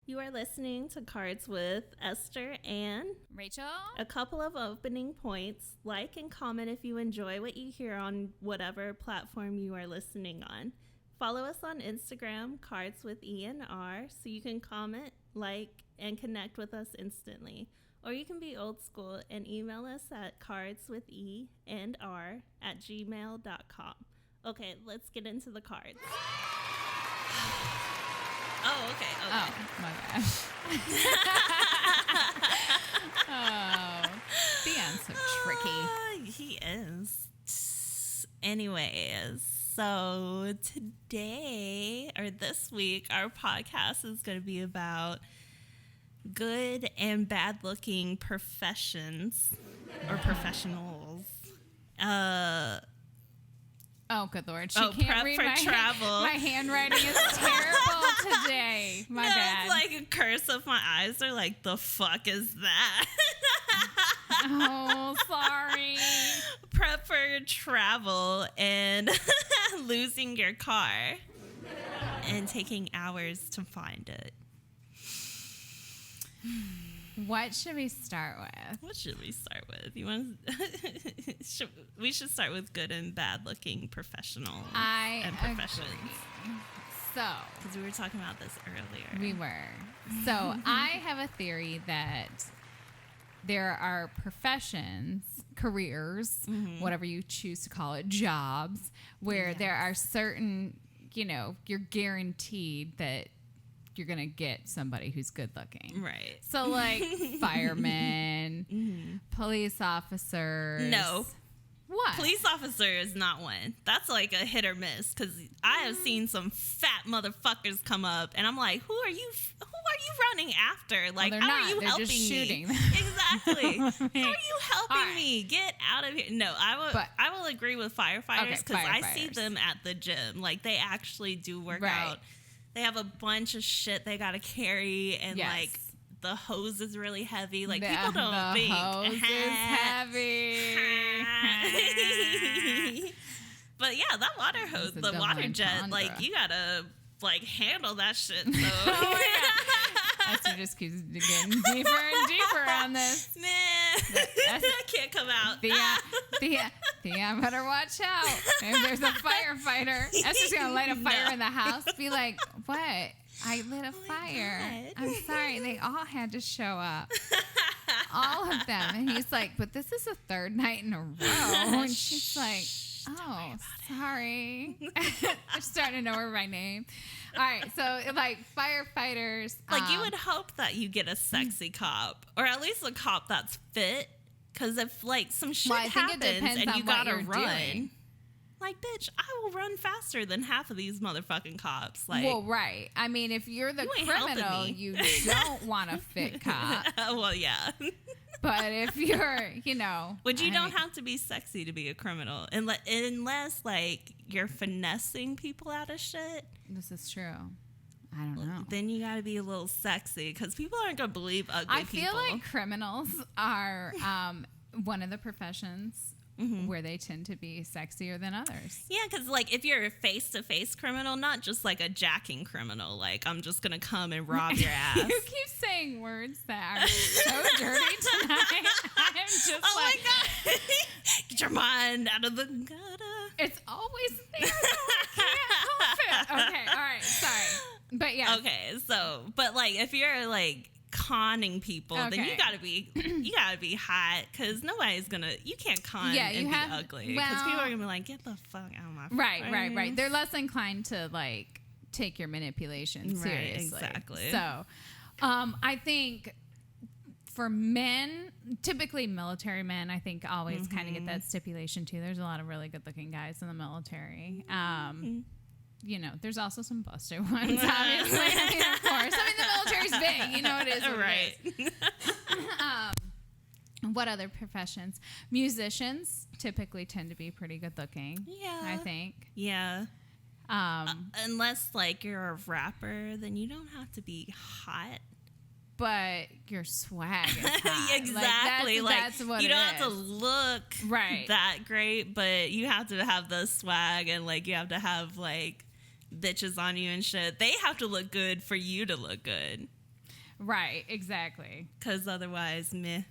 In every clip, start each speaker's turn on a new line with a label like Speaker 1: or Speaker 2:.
Speaker 1: You are listening to Cards with Esther and
Speaker 2: Rachel.
Speaker 1: A couple of opening points. Like and comment if you enjoy what you hear on whatever platform you are listening on. Follow us on Instagram, Cards with E&R, so you can comment, like, and connect with us instantly. Or you can be old school and email us at cardswithE&R@gmail.com. Okay, let's get into the cards. Oh, okay.
Speaker 2: Oh, my bad. Oh, Theon's so tricky.
Speaker 1: He is. Anyways, so today, or this week, our podcast is going to be about good and bad looking professions or professionals.
Speaker 2: Oh, good Lord. She
Speaker 1: Oh,
Speaker 2: can't
Speaker 1: prep
Speaker 2: read
Speaker 1: for
Speaker 2: my
Speaker 1: travel.
Speaker 2: My handwriting is terrible today. My bad.
Speaker 1: It's like a curse of my eyes. They're like, the fuck is that?
Speaker 2: Oh, sorry.
Speaker 1: Prep for travel and losing your car and taking hours to find it.
Speaker 2: What should we start with?
Speaker 1: What should we start with? You want? We should start with good and bad looking professionals and professions.
Speaker 2: Agree. So,
Speaker 1: because we were talking about this earlier.
Speaker 2: We were. So I have a theory that there are professions, careers, whatever you choose to call it, jobs, where there are certain, you're guaranteed that you're going to get somebody who's good looking.
Speaker 1: Right.
Speaker 2: So like firemen, police officers.
Speaker 1: No.
Speaker 2: What?
Speaker 1: Police officer is not one. That's like a hit or miss because I have seen some fat motherfuckers come up and I'm like, who are you running after? Like,
Speaker 2: well,
Speaker 1: how
Speaker 2: not.
Speaker 1: are you
Speaker 2: they're
Speaker 1: helping
Speaker 2: just shooting.
Speaker 1: me? Exactly. How are you helping me? Get out of here. No, I will agree with firefighters because I see them at the gym. Like, they actually do work out. They have a bunch of shit they got to carry and like the hose is really heavy. Like, people don't think.
Speaker 2: The hose is heavy.
Speaker 1: But yeah, that water hose, the water jet, like, you gotta like handle that shit. So.
Speaker 2: Oh, yeah. Esther just keeps getting deeper and deeper on this.
Speaker 1: That can't come out.
Speaker 2: Thea, better watch out. If there's a firefighter, Esther's gonna light a fire in the house. Be like, what? I lit a fire. I'm sorry. They all had to show up. All of them. And he's like, but this is the third night in a row. And she's like, oh, sorry. I'm starting to know her by name. All right. So, like, firefighters.
Speaker 1: Like, you would hope that you get a sexy cop, or at least a cop that's fit. Because if, like, some shit happens and you gotta run. Like, bitch, I will run faster than half of these motherfucking cops. Like,
Speaker 2: well, right. I mean, if you're the criminal, you don't want a fit cop.
Speaker 1: Well, yeah.
Speaker 2: But if you're,
Speaker 1: But you don't have to be sexy to be a criminal. Unless, like, you're finessing people out of shit.
Speaker 2: This is true. I don't know.
Speaker 1: Then you gotta be a little sexy because people aren't gonna believe ugly people.
Speaker 2: I feel like criminals are one of the professions where they tend to be sexier than others.
Speaker 1: Yeah, because, like, if you're a face-to-face criminal, not just, like, a jacking criminal, like, I'm just going to come and rob your ass.
Speaker 2: You keep saying words that are so dirty tonight. I'm just
Speaker 1: my God. Get your mind out of the gutter.
Speaker 2: It's always there. I can't help it. Okay, all right, sorry. But, yeah.
Speaker 1: Okay, so, but, like, if you're, like, conning people, then you gotta be hot because nobody's gonna, you can't con and be ugly because people are gonna be like, get the fuck out of my face.
Speaker 2: Right. They're less inclined to like take your manipulation seriously.
Speaker 1: Exactly.
Speaker 2: So I think for men, typically military men, I think always kind of get that stipulation too. There's a lot of really good looking guys in the military. There's also some busted ones, obviously. I mean, of course. I mean, the military's big. You know, it is what it is. What other professions? Musicians typically tend to be pretty good looking. Yeah. I think.
Speaker 1: Yeah. Unless, like, you're a rapper, then you don't have to be hot.
Speaker 2: But your swag is hot.
Speaker 1: Exactly.
Speaker 2: That's what
Speaker 1: you don't have to look that great, but you have to have the swag and, like, you have to have, like, bitches on you and shit. They have to look good for you to look good.
Speaker 2: Right, exactly.
Speaker 1: Because otherwise, meh.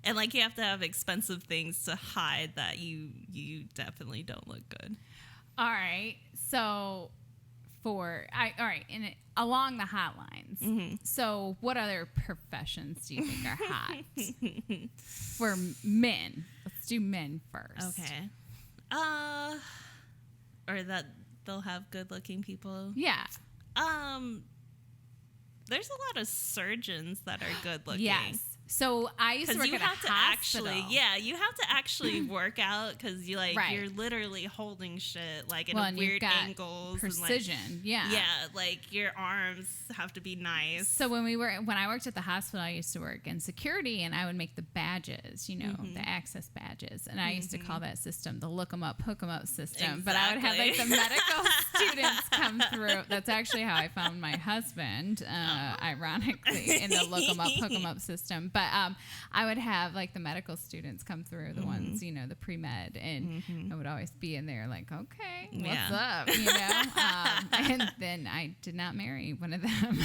Speaker 1: And like you have to have expensive things to hide that you definitely don't look good.
Speaker 2: All right. So along the hot lines. Mm-hmm. So what other professions do you think are hot for men? Let's do men first.
Speaker 1: Okay. Or that they'll have good looking people.
Speaker 2: Yeah.
Speaker 1: There's a lot of surgeons that are good looking.
Speaker 2: Yes. So I used to work at a hospital.
Speaker 1: You have to actually work out because you're literally holding shit like in weird angles.
Speaker 2: Precision,
Speaker 1: and
Speaker 2: yeah.
Speaker 1: Like your arms have to be nice.
Speaker 2: So when I worked at the hospital, I used to work in security, and I would make the badges, the access badges, and I used to call that system the look 'em up, hook 'em up system.
Speaker 1: Exactly.
Speaker 2: But I would have like the medical students come through. That's actually how I found my husband, ironically, in the look 'em up, hook 'em up system. But I would have like the medical students come through, the ones, the pre-med, and I would always be in there like, okay, what's up, and then I did not marry one of them.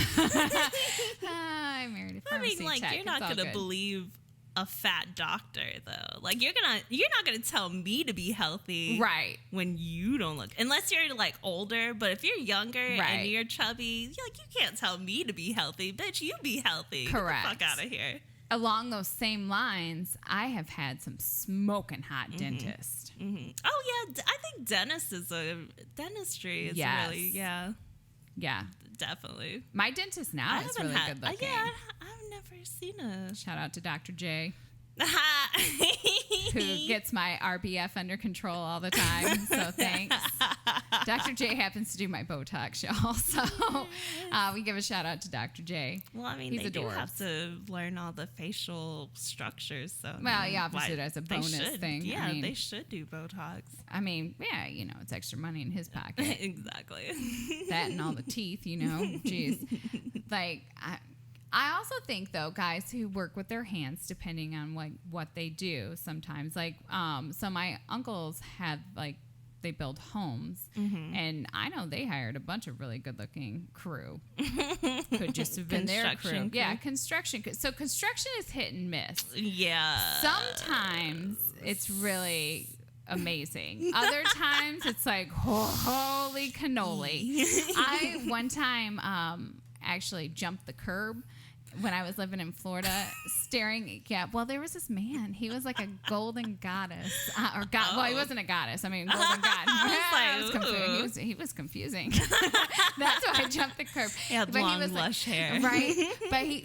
Speaker 2: I married a pharmacy tech.
Speaker 1: You're not going to believe a fat doctor though. Like you're not gonna tell me to be healthy,
Speaker 2: right?
Speaker 1: When you don't look, unless you're like older. But if you're younger and you're chubby, you can't tell me to be healthy, bitch. You be healthy.
Speaker 2: Correct.
Speaker 1: Get the fuck out of here.
Speaker 2: Along those same lines, I have had some smoking hot dentists.
Speaker 1: Mm-hmm. Oh yeah, I think dentistry is really definitely.
Speaker 2: My dentist now is really good looking.
Speaker 1: Yeah, I've never seen a.
Speaker 2: Shout out to Dr. J. Who gets my RBF under control all the time. So thanks. Dr. J happens to do my Botox, y'all. So we give a shout out to Dr. J.
Speaker 1: Well, I mean,
Speaker 2: he's
Speaker 1: they do
Speaker 2: adorable.
Speaker 1: have to learn all the facial structures. So
Speaker 2: obviously that's a bonus thing.
Speaker 1: Yeah, they should do Botox.
Speaker 2: I mean, it's extra money in his pocket.
Speaker 1: Exactly.
Speaker 2: That and all the teeth, Jeez. Like, I also think, though, guys who work with their hands, depending on what they do sometimes, like, so my uncles have, like, they build homes, and I know they hired a bunch of really good-looking crew. Could just have been their crew. Yeah, construction. So construction is hit and miss.
Speaker 1: Yeah.
Speaker 2: Sometimes it's really amazing. Other times it's like, holy cannoli. I, one time, actually jumped the curb when I was living in Florida, staring. Yeah, well, there was this man. He was like a golden goddess, or god. Well, he wasn't a goddess. I mean, golden god. He was confusing. That's why I jumped the curb.
Speaker 1: He had lush hair,
Speaker 2: right? But he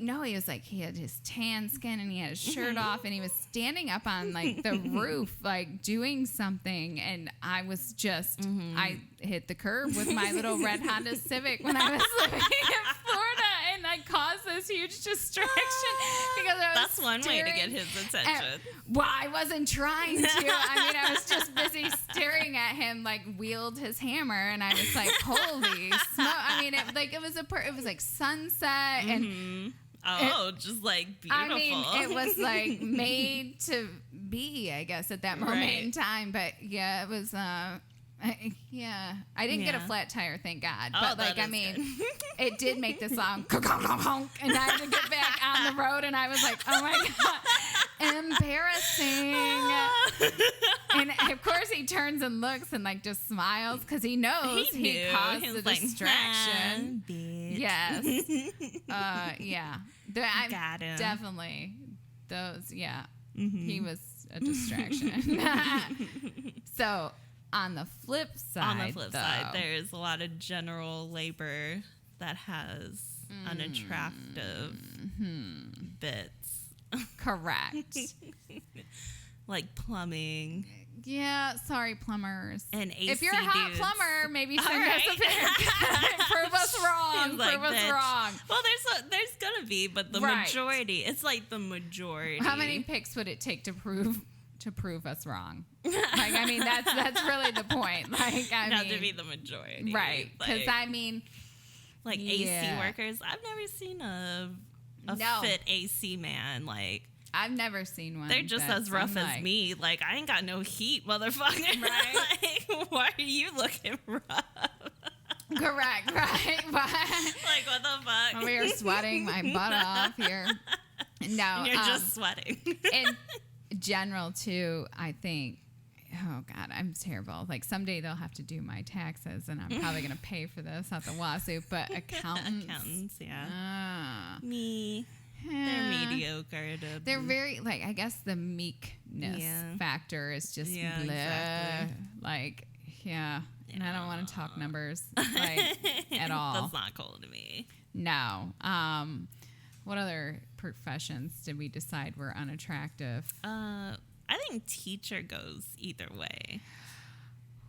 Speaker 2: had his tan skin and he had his shirt off, and he was standing up on like the roof, like doing something, and I was just I hit the curb with my little red Honda Civic when I was living in Florida, and I caused this huge distraction because I was
Speaker 1: That's one way to get his attention.
Speaker 2: I wasn't trying to. I was just busy staring at him, like wield his hammer, and I was like, "Holy smoke!" It was like sunset and.
Speaker 1: Just like beautiful.
Speaker 2: It was like made to be, I guess, at that moment in time. But yeah, it was. I didn't get a flat tire, thank God. But it did make this song, and I had to get back on the road, and I was like, oh my God, embarrassing. And of course he turns and looks and like just smiles because he knows he caused the distraction. Yes. Yeah.
Speaker 1: Got him.
Speaker 2: Definitely those. Yeah. He was a distraction. So. On the flip side,
Speaker 1: there's a lot of general labor that has unattractive bits.
Speaker 2: Correct.
Speaker 1: Like plumbing.
Speaker 2: Yeah, sorry, plumbers.
Speaker 1: And AC
Speaker 2: if you're a hot
Speaker 1: dudes.
Speaker 2: Plumber, maybe send us a pic. Prove us wrong. Prove us wrong.
Speaker 1: Well, there's gonna be, but the majority. It's like the majority.
Speaker 2: How many pics would it take to prove us wrong? That's really the point. Not
Speaker 1: to be the majority,
Speaker 2: right? Because
Speaker 1: AC workers. I've never seen a fit AC man. Like
Speaker 2: I've never seen one.
Speaker 1: They're just as rough as me. Like I ain't got no heat, motherfucker. Right? Like, why are you looking rough?
Speaker 2: Correct, right?
Speaker 1: Like, what the fuck?
Speaker 2: We are sweating my butt off here. No.
Speaker 1: And you're just sweating.
Speaker 2: In general, too, I think, oh, God, I'm terrible. Like, someday they'll have to do my taxes, and I'm probably going to pay for this at the lawsuit. But accountants,
Speaker 1: yeah. Me. They're mediocre.
Speaker 2: They're very, like, I guess the meekness factor is just bleh. Exactly. Like, yeah. And I don't want to talk numbers, like, at all.
Speaker 1: That's not cool to me.
Speaker 2: No. What other professions did we decide were unattractive?
Speaker 1: I think teacher goes either way.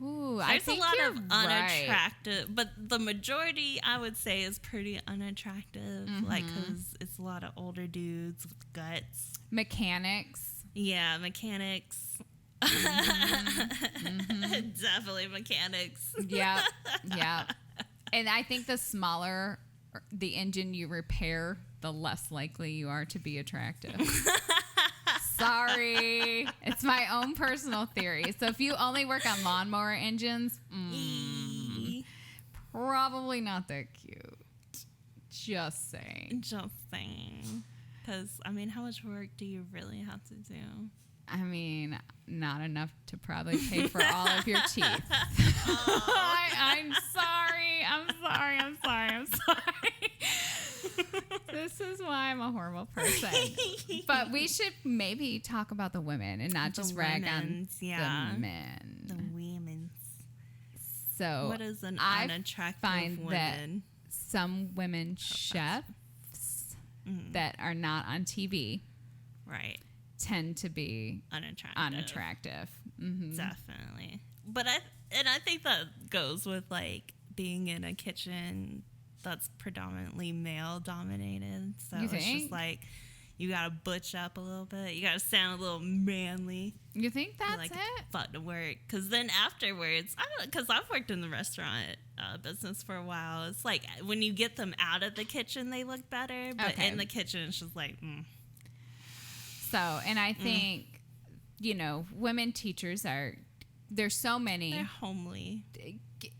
Speaker 2: Ooh,
Speaker 1: There's
Speaker 2: I think
Speaker 1: a lot
Speaker 2: you're
Speaker 1: of unattractive, but the majority I would say is pretty unattractive. Like, because it's a lot of older dudes with guts.
Speaker 2: Mechanics.
Speaker 1: Yeah, mechanics. Definitely mechanics.
Speaker 2: Yeah. And I think the smaller the engine you repair, the less likely you are to be attractive. Sorry. It's my own personal theory. So if you only work on lawnmower engines, probably not that cute. Just saying.
Speaker 1: Because, I mean, how much work do you really have to do?
Speaker 2: I mean, not enough to probably pay for all of your teeth. I'm sorry. This is why I'm a horrible person. But we should maybe talk about the women and not just rag on the men.
Speaker 1: The women's.
Speaker 2: So
Speaker 1: what is an unattractive woman?
Speaker 2: That some women chefs that are not on TV,
Speaker 1: right,
Speaker 2: tend to be unattractive.
Speaker 1: Definitely. But I think that goes with like being in a kitchen that's predominantly male dominated. So it's just like you gotta butch up a little bit. You gotta sound a little manly.
Speaker 2: You think that's
Speaker 1: like,
Speaker 2: it?
Speaker 1: Fun to work. Because then afterwards, I don't know, because I've worked in the restaurant business for a while. It's like when you get them out of the kitchen, they look better. But in the kitchen, it's just like,
Speaker 2: So, and I think, women teachers there's so many.
Speaker 1: They're homely.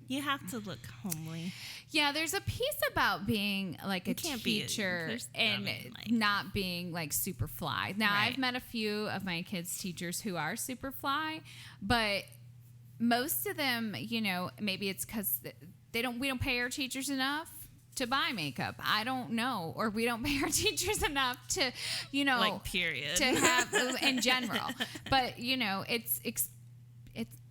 Speaker 1: You have to look homely.
Speaker 2: Yeah, there's a piece about being like a teacher and not being like super fly. Now, I've met a few of my kids' teachers who are super fly, but most of them, maybe it's because we don't pay our teachers enough to buy makeup. I don't know. Or we don't pay our teachers enough to,
Speaker 1: like period.
Speaker 2: To have in general. But,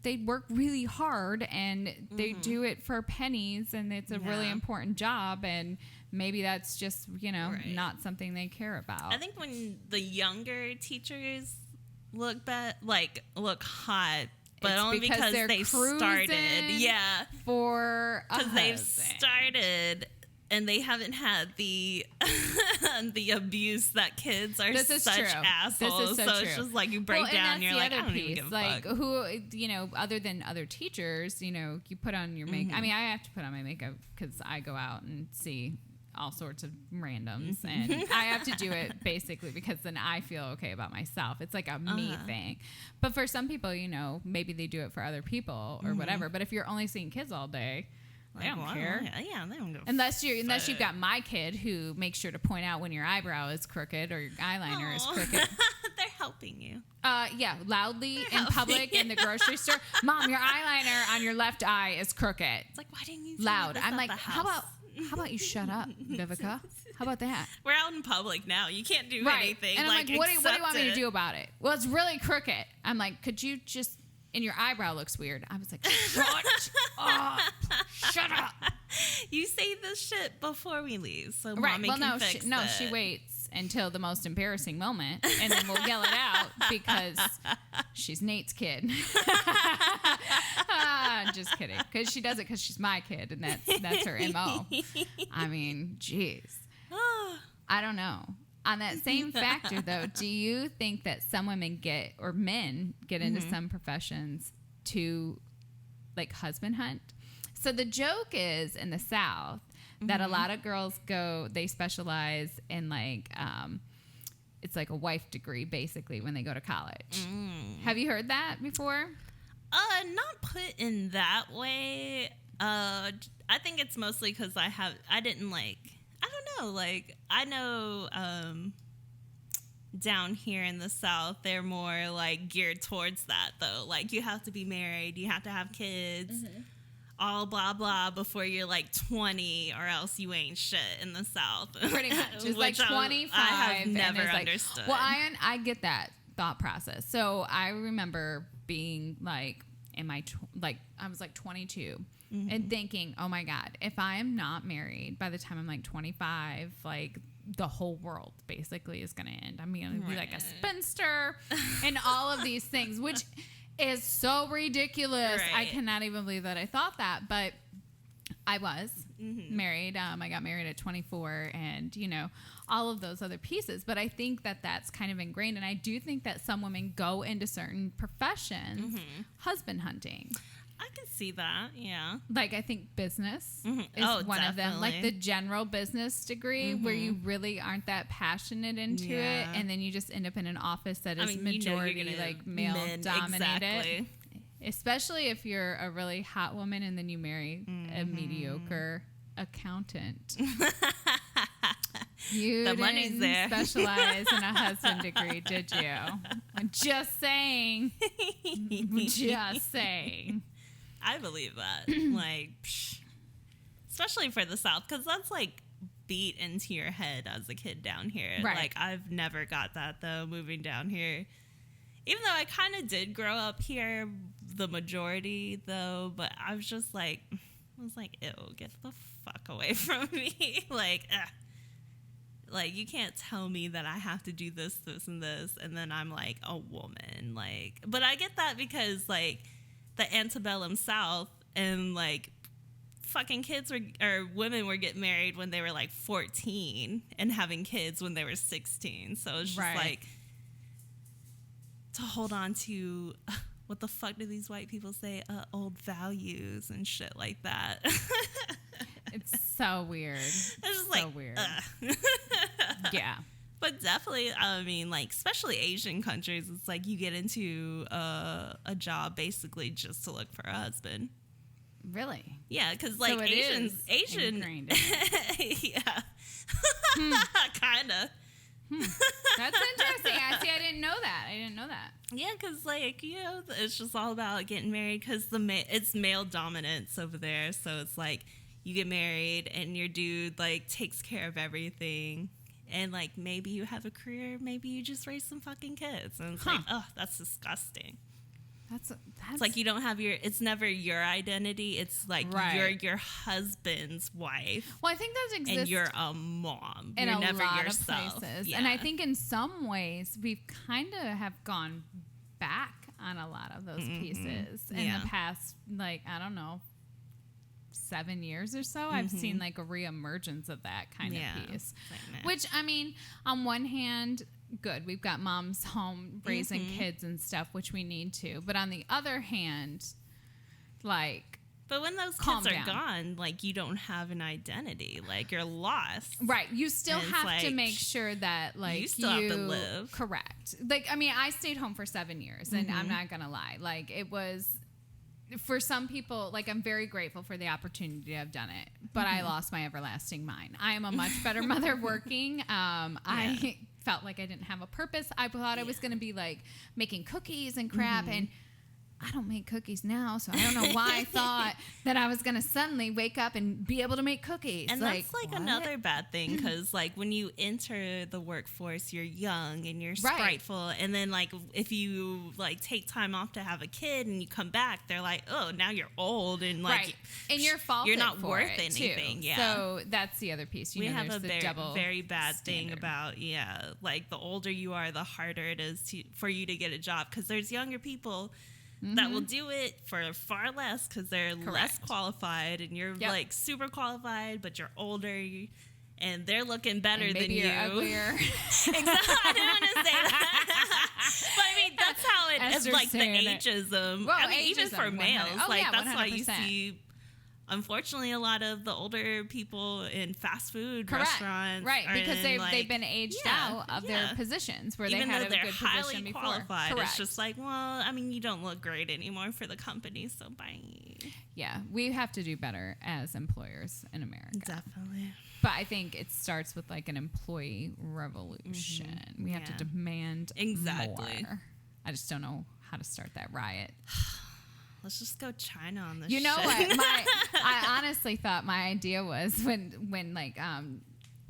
Speaker 2: they work really hard and they do it for pennies and it's a really important job and maybe that's just, not something they care about.
Speaker 1: I think when the younger teachers look hot, but it's only because they've started. Yeah.
Speaker 2: Because
Speaker 1: they've started and they haven't had the the abuse that kids are such assholes.
Speaker 2: This is so true.
Speaker 1: It's just like you break down and you're like, I don't even give a fuck.
Speaker 2: Who, other than other teachers, you put on your makeup. I mean, I have to put on my makeup because I go out and see all sorts of randoms and I have to do it basically because then I feel okay about myself. It's like a me thing. But for some people, maybe they do it for other people or whatever. But if you're only seeing kids all day, they don't care.
Speaker 1: Yeah, they don't go.
Speaker 2: Unless you've got my kid who makes sure to point out when your eyebrow is crooked or your eyeliner is crooked.
Speaker 1: They're helping you.
Speaker 2: Yeah, loudly in public in the grocery store. Mom, your eyeliner on your left eye is crooked.
Speaker 1: It's like, why didn't you?
Speaker 2: Loud. I'm like, how about you shut up, Vivica? How about that?
Speaker 1: We're out in public now. You can't do anything.
Speaker 2: And I'm like, what do you want me to do about it? Well, it's really crooked. I'm like, could you just? And your eyebrow looks weird. I was like, shut up. Shut up.
Speaker 1: You say this shit before we leave, so Mommy can fix it.
Speaker 2: She waits until the most embarrassing moment, and then we'll yell it out because she's Nate's kid. Just kidding. Because she does it because she's my kid, and that's her MO. I mean, jeez. I don't know. On that same factor, though, do you think that some women men get into some professions to, like, husband hunt? So the joke is in the South that a lot of girls they specialize in, like, it's like a wife degree, basically, when they go to college. Have you heard that before?
Speaker 1: Not put in that way. I think it's mostly because I don't know, like, I know down here in the South, they're more, like, geared towards that, though. Like, you have to be married, you have to have kids, all blah, blah, before you're, like, 20, or else you ain't shit in the South.
Speaker 2: Pretty much. It's like 25.
Speaker 1: I have never
Speaker 2: like,
Speaker 1: understood.
Speaker 2: Well, I get that thought process. So I remember being, like, I was, like, 22. And thinking, oh my God, if I am not married by the time I'm like 25, like the whole world basically is going to end. I'm going to be like a spinster and all of these things, which is so ridiculous. I cannot even believe that I thought that, but I was married. I got married at 24 and, you know, all of those other pieces. But I think that that's kind of ingrained. And I do think that some women go into certain professions, husband hunting.
Speaker 1: I can see that, yeah.
Speaker 2: Like, I think business is one of them. Like, the general business degree where you really aren't that passionate into it, and then you just end up in an office that is majority, like, male-dominated. Exactly. Especially if you're a really hot woman and then you marry a mediocre accountant. You
Speaker 1: the money's
Speaker 2: didn't
Speaker 1: there.
Speaker 2: Specialize in a husband degree, did you? I'm just saying. Just saying.
Speaker 1: I believe that. Like, especially for the South, because that's like beat into your head as a kid down here.
Speaker 2: Right.
Speaker 1: Like, I've never got that, though, moving down here. Even though I kind of did grow up here, the majority, though, but I was just like, ew, get the fuck away from me. Like, like, you can't tell me that I have to do this, this, and this, and then I'm, like, a woman. Like, but I get that because, like, the antebellum South and, like, fucking women were getting married when they were, like, 14 and having kids when they were 16. So it's just, like, to hold on to, what the fuck do these white people say? Old values and shit like that.
Speaker 2: It's so weird.
Speaker 1: It's just
Speaker 2: so
Speaker 1: like,
Speaker 2: weird. Yeah.
Speaker 1: But definitely, I mean, like, especially Asian countries, it's like you get into a job basically just to look for a husband.
Speaker 2: Really?
Speaker 1: Yeah, because, like,
Speaker 2: so
Speaker 1: Asian, yeah, kind of.
Speaker 2: That's interesting. I didn't know that.
Speaker 1: Yeah, because, like, you know, it's just all about getting married because it's male dominance over there. So it's like you get married and your dude, like, takes care of everything. And, like, maybe you have a career, maybe you just raise some fucking kids. And it's like, oh, that's disgusting. That's it's like you don't have it's never your identity. It's like you're your husband's wife.
Speaker 2: Well, I think those exist.
Speaker 1: And you're a mom.
Speaker 2: In
Speaker 1: you're
Speaker 2: a
Speaker 1: never
Speaker 2: lot
Speaker 1: yourself.
Speaker 2: Of places.
Speaker 1: Yeah.
Speaker 2: And I think in some ways we've kind of have gone back on a lot of those pieces in the past, like, I don't know, 7 years or so. I've seen, like, a reemergence of that kind of piece. Which, I mean, on one hand, good. We've got moms home raising kids and stuff, which we need to. But on the other hand, like,
Speaker 1: but when those kids are gone, like, you don't have an identity. Like, you're lost.
Speaker 2: Right. You still have to make sure that, like,
Speaker 1: you still have to live.
Speaker 2: Correct. Like, I mean, I stayed home for 7 years, and I'm not going to lie. Like, it was, for some people, like, I'm very grateful for the opportunity to have done it, but I lost my everlasting mind. I am a much better mother working. I felt like I didn't have a purpose. I thought I was going to be, like, making cookies and crap, and I don't make cookies now, so I don't know why I thought that I was going to suddenly wake up and be able to make cookies.
Speaker 1: And that's, like, another bad thing, because, like, when you enter the workforce, you're young and you're spriteful, and then, like, if you, like, take time off to have a kid and you come back, they're like, oh, now you're old, and, like,
Speaker 2: and you're faulted
Speaker 1: you're not
Speaker 2: for
Speaker 1: worth
Speaker 2: it
Speaker 1: anything.
Speaker 2: Too.
Speaker 1: Yeah.
Speaker 2: So that's the other piece.
Speaker 1: We have a very bad
Speaker 2: standard
Speaker 1: thing about, like, the older you are, the harder it is for you to get a job, because there's younger people that will do it for far less because they're less qualified, and you're like super qualified, but you're older and they're looking better
Speaker 2: and
Speaker 1: than you.
Speaker 2: You're uglier.
Speaker 1: Exactly. I didn't want to say that. But I mean, that's how it is, like, the ageism.
Speaker 2: Well,
Speaker 1: I mean, even for males, like, that's
Speaker 2: 100%.
Speaker 1: why you see unfortunately, a lot of the older people in fast food restaurants,
Speaker 2: right? Because they've been aged out of their positions where
Speaker 1: even
Speaker 2: they had
Speaker 1: though
Speaker 2: a
Speaker 1: they're
Speaker 2: good
Speaker 1: highly
Speaker 2: position before.
Speaker 1: qualified.
Speaker 2: Correct.
Speaker 1: It's just like, well, I mean, you don't look great anymore for the company, so bye.
Speaker 2: Yeah, we have to do better as employers in America.
Speaker 1: Definitely.
Speaker 2: But I think it starts with like an employee revolution. We have to demand more. I just don't know how to start that riot.
Speaker 1: Let's just go China on this.
Speaker 2: You know
Speaker 1: shit.
Speaker 2: what? I honestly thought my idea was when like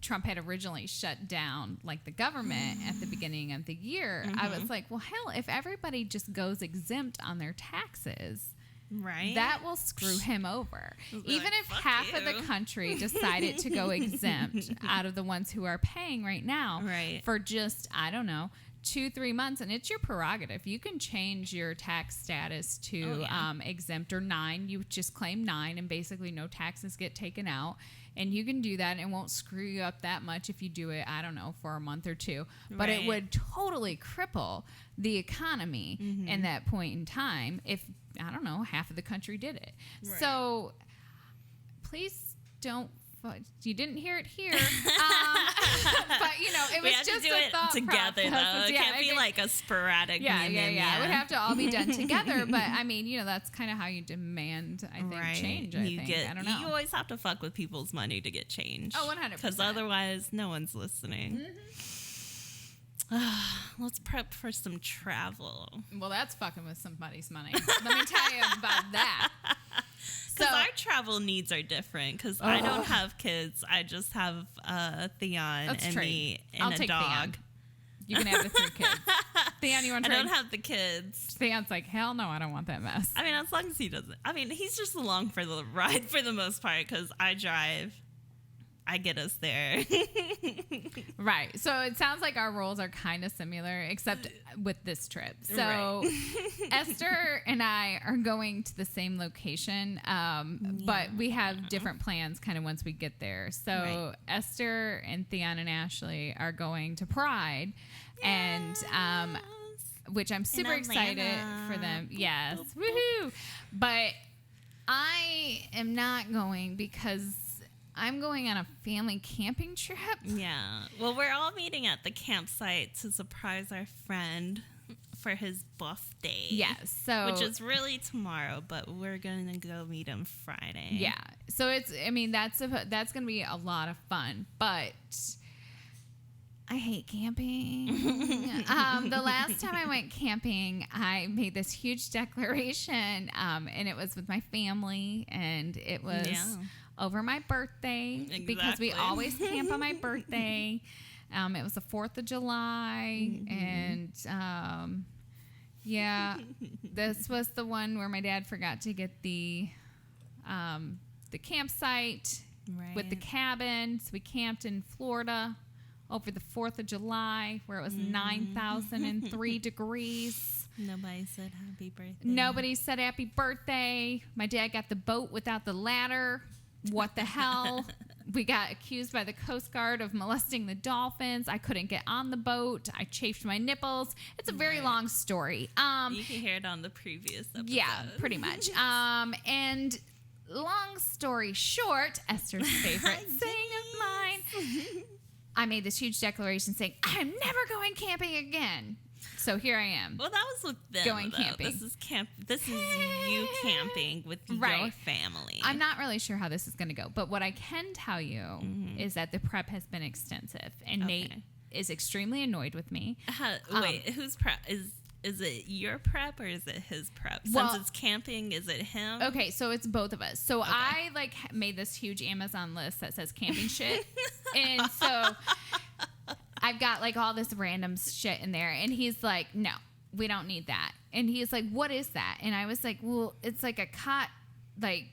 Speaker 2: Trump had originally shut down like the government at the beginning of the year. I was like, well, hell, if everybody just goes exempt on their taxes.
Speaker 1: Right.
Speaker 2: That will screw him over. Even
Speaker 1: like,
Speaker 2: if half of the country decided to go exempt out of the ones who are paying right now for just, I don't know, 2-3 months, and it's your prerogative. You can change your tax status to exempt or 9. You just claim 9 and basically no taxes get taken out. And you can do that and it won't screw you up that much if you do it, I don't know, for a month or 2. But it would totally cripple the economy in that point in time if, I don't know, half of the country did it. Right. So please don't. You didn't hear it here, but you know it was just a thought
Speaker 1: together
Speaker 2: process.
Speaker 1: though. It can't be like a sporadic.
Speaker 2: Yeah. It would have to all be done together. But I mean, you know, that's kind of how you demand, I think, change. I don't know.
Speaker 1: You always have to fuck with people's money to get change.
Speaker 2: Oh, 100%.
Speaker 1: Because otherwise, no one's listening. Let's prep for some travel.
Speaker 2: Well, that's fucking with somebody's money. Let me tell you about that.
Speaker 1: Because our travel needs are different. Because I don't have kids. I just have Theon and me and
Speaker 2: I'll
Speaker 1: a
Speaker 2: take
Speaker 1: dog.
Speaker 2: Theon. You can have the 3 kids. Theon, you want to
Speaker 1: I don't have the kids.
Speaker 2: Theon's like, hell no, I don't want that mess.
Speaker 1: I mean, as long as he doesn't. I mean, he's just along for the ride for the most part because I drive. I get us there.
Speaker 2: Right. So it sounds like our roles are kind of similar, except with this trip. So Esther and I are going to the same location, but we have different plans kind of once we get there. So Esther and Theon and Ashley are going to Pride, and which I'm super excited for them. Yes. Woohoo. But I am not going because I'm going on a family camping trip.
Speaker 1: Yeah. Well, we're all meeting at the campsite to surprise our friend for his birthday.
Speaker 2: Yes. So
Speaker 1: which is really tomorrow, but we're going to go meet him Friday.
Speaker 2: Yeah. So it's, I mean, that's going to be a lot of fun, but I hate camping. The last time I went camping, I made this huge declaration, and it was with my family, and it was over my birthday because we always camp on my birthday. It was the 4th of July, and this was the one where my dad forgot to get the campsite with the cabin. So we camped in Florida over the 4th of July, where it was 9,003 degrees.
Speaker 1: Nobody said happy birthday.
Speaker 2: Nobody said happy birthday. My dad got the boat without the ladder. What the hell? We got accused by the Coast Guard of molesting the dolphins. I couldn't get on the boat. I chafed my nipples. It's a very long story.
Speaker 1: You can hear it on the previous episode.
Speaker 2: Yeah, pretty much. And long story short, Esther's favorite saying of mine, I made this huge declaration saying, I'm never going camping again. So here I am.
Speaker 1: Well, that was with them.
Speaker 2: Going camping.
Speaker 1: This is you camping with your family.
Speaker 2: I'm not really sure how this is going to go, but what I can tell you is that the prep has been extensive, and Nate is extremely annoyed with me.
Speaker 1: Wait, whose prep is it? Your prep or is it his prep? Since it's camping, is it him?
Speaker 2: Okay, so it's both of us. So I made this huge Amazon list that says camping shit, and so I've got all this random shit in there, and he's like, no, we don't need that. And he's like, what is that? And I was like, well, it's like a cot, bed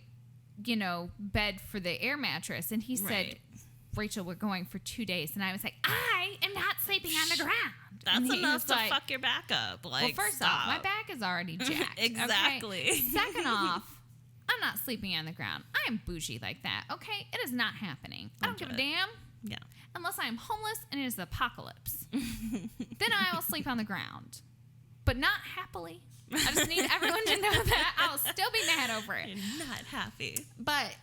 Speaker 2: for the air mattress. And he said, Rachel, we're going for 2 days. And I was like, I am not sleeping on the ground.
Speaker 1: That's enough to fuck your back up.
Speaker 2: Well, first off, my back is already jacked.
Speaker 1: Exactly.
Speaker 2: Okay? Second off, I'm not sleeping on the ground. I am bougie like that. Okay? It is not happening. I don't give a damn.
Speaker 1: Yeah.
Speaker 2: Unless I am homeless and it is the apocalypse. Then I will sleep on the ground. But not happily. I just need everyone to know that. I'll still be mad over it.
Speaker 1: You're not happy.
Speaker 2: But,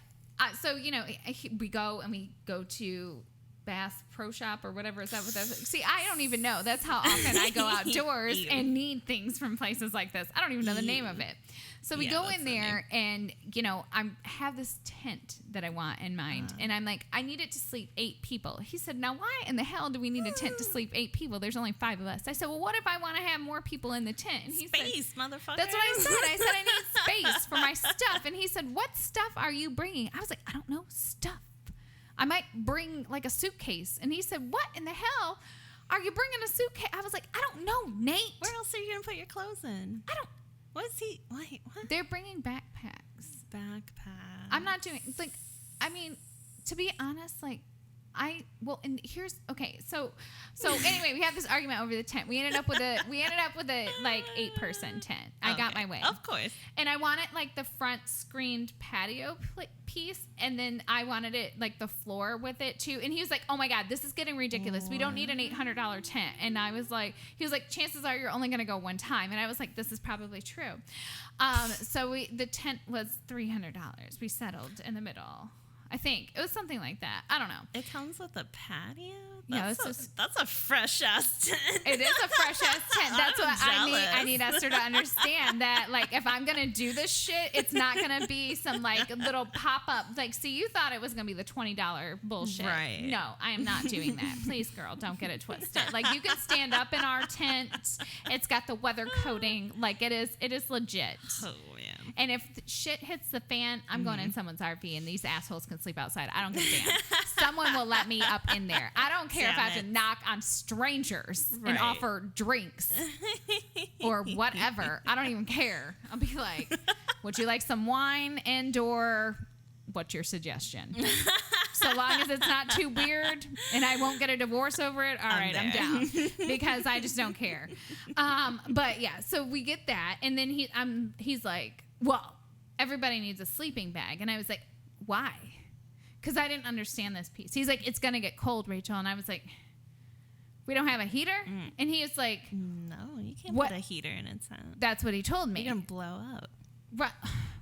Speaker 2: so, we go to Bass Pro Shop or whatever. Is that what that's? See, I don't even know. That's how often I go outdoors and need things from places like this. I don't even know the name of it. So we go in there and, I have this tent that I want in mind. And I'm like, I need it to sleep 8 people. He said, now why in the hell do we need a tent to sleep 8 people? There's only 5 of us. I said, well, what if I want to have more people in the tent? And he
Speaker 1: Space,
Speaker 2: said,
Speaker 1: motherfucker.
Speaker 2: That's what I said. I said, I need space for my stuff. And he said, what stuff are you bringing? I was like, I don't know, stuff. I might bring like a suitcase. And he said, what in the hell are you bringing a suitcase? I was like, I don't know, Nate.
Speaker 1: Where else are you going to put your clothes in?
Speaker 2: I don't.
Speaker 1: What's he? Wait, what?
Speaker 2: They're bringing backpacks.
Speaker 1: Backpacks.
Speaker 2: I'm not doing, to be honest, and here's, okay, so anyway, we had this argument over the tent. We ended up with a 8-person tent. I got my way.
Speaker 1: Of course.
Speaker 2: And I wanted the front screened patio piece, and then I wanted it the floor with it too. And he was like, oh my God, this is getting ridiculous. We don't need an $800 tent. And I was like, he was like, chances are you're only going to go one time. And I was like, this is probably true. So the tent was $300. We settled in the middle. I think it was something like that. I don't know.
Speaker 1: It comes with a patio?
Speaker 2: Yeah,
Speaker 1: that's a fresh ass tent.
Speaker 2: It is a fresh ass tent. That's what I need Esther to understand, that if I'm gonna do this shit, it's not gonna be some little pop up. See, you thought it was gonna be the $20 bullshit.
Speaker 1: Right.
Speaker 2: No, I am not doing that. Please, girl, don't get it twisted. You can stand up in our tent. It's got the weather coating. It is legit.
Speaker 1: Oh yeah.
Speaker 2: And if shit hits the fan, I'm going in someone's RV, and these assholes can sleep outside. I don't give a damn. Someone will let me up in there. I don't care if I have to knock on strangers and offer drinks or whatever. I don't even care. I'll be like, would you like some wine and/or what's your suggestion? So long as it's not too weird and I won't get a divorce over it, all right, I'm down, because I just don't care. But yeah, so we get that, and then he's like, well, everybody needs a sleeping bag. And I was like, why? Because I didn't understand this piece. He's like, it's going to get cold, Rachel. And I was like, we don't have a heater? And he was like,
Speaker 1: no, you can't put a heater in a tent.
Speaker 2: That's what he told me.
Speaker 1: You're going to blow up.
Speaker 2: Right.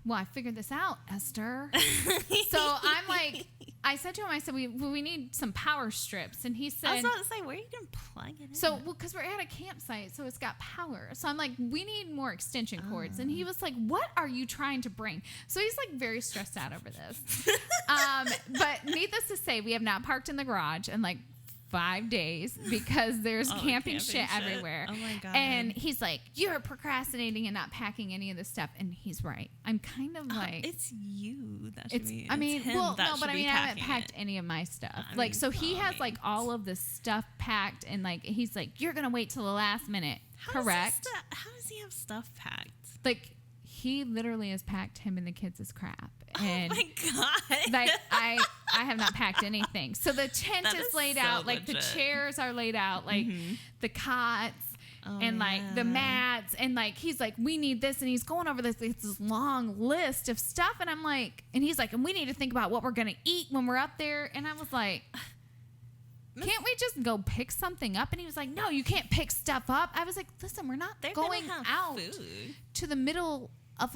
Speaker 2: Well, I figured this out, Esther. So I'm like, I said to him, I said, we need some power strips. And he said,
Speaker 1: I was about to say, where are you going to plug it in?
Speaker 2: So, because we're at a campsite, so it's got power. So I'm like, we need more extension cords. And he was like, what are you trying to bring? So he's very stressed out over this. But needless to say, we have not parked in the garage in 5 days because there's camping shit everywhere. Oh my God. And he's like, you're procrastinating and not packing any of this stuff. And he's right. I'm kind of
Speaker 1: it's you that should be.
Speaker 2: I haven't packed any of my stuff. So he has all of this stuff packed, and he's like, you're going to wait till the last minute. Correct.
Speaker 1: How does he have stuff packed?
Speaker 2: He literally has packed him and the kids' crap. And
Speaker 1: oh my God.
Speaker 2: I have not packed anything. So the tent is laid out, legit. The chairs are laid out, the cots and the mats, and he's like, we need this, and he's going over this long list of stuff, and I'm like, and he's like, and we need to think about what we're gonna eat when we're up there, and I was like, can't we just go pick something up? And he was like, no, you can't pick stuff up. I was like, listen, we're not going out to the middle of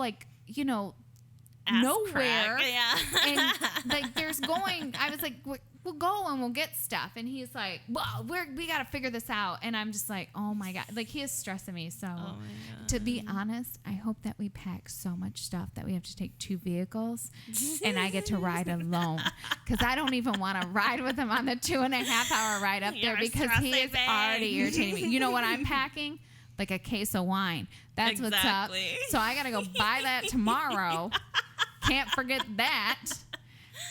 Speaker 2: nowhere.
Speaker 1: Yeah.
Speaker 2: And there's going, I was like, we'll go and we'll get stuff. And he's like, well, we got to figure this out. And I'm just like, oh my God. He is stressing me. So to be honest, I hope that we pack so much stuff that we have to take 2 vehicles and I get to ride alone. Because I don't even want to ride with him on the 2.5-hour ride up there, because he is already irritating me. You know what I'm packing? A case of wine. That's what's up. So I got to go buy that tomorrow. Can't forget that.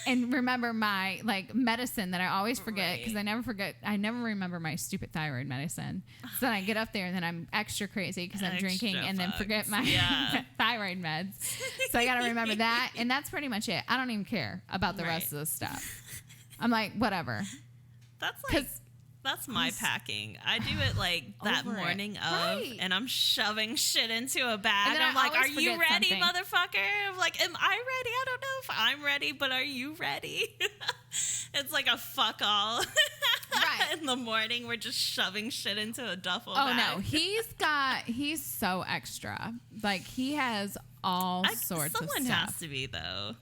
Speaker 2: And remember my medicine that I always forget, because I never remember my stupid thyroid medicine. So then I get up there and then I'm extra crazy because I'm drinking and then forget my thyroid meds. So I got to remember that. And that's pretty much it. I don't even care about the rest of the stuff. I'm like, whatever.
Speaker 1: That's my packing. I do it that morning of, and I'm shoving shit into a bag. And I'm like, are you ready, motherfucker? I'm like, am I ready? I don't know if I'm ready, but are you ready? It's like a fuck all.
Speaker 2: Right.
Speaker 1: And in the morning, we're just shoving shit into a duffel
Speaker 2: bag.
Speaker 1: bag.
Speaker 2: No, he's so extra. Like, he has all sorts of stuff.
Speaker 1: Someone has to be, though.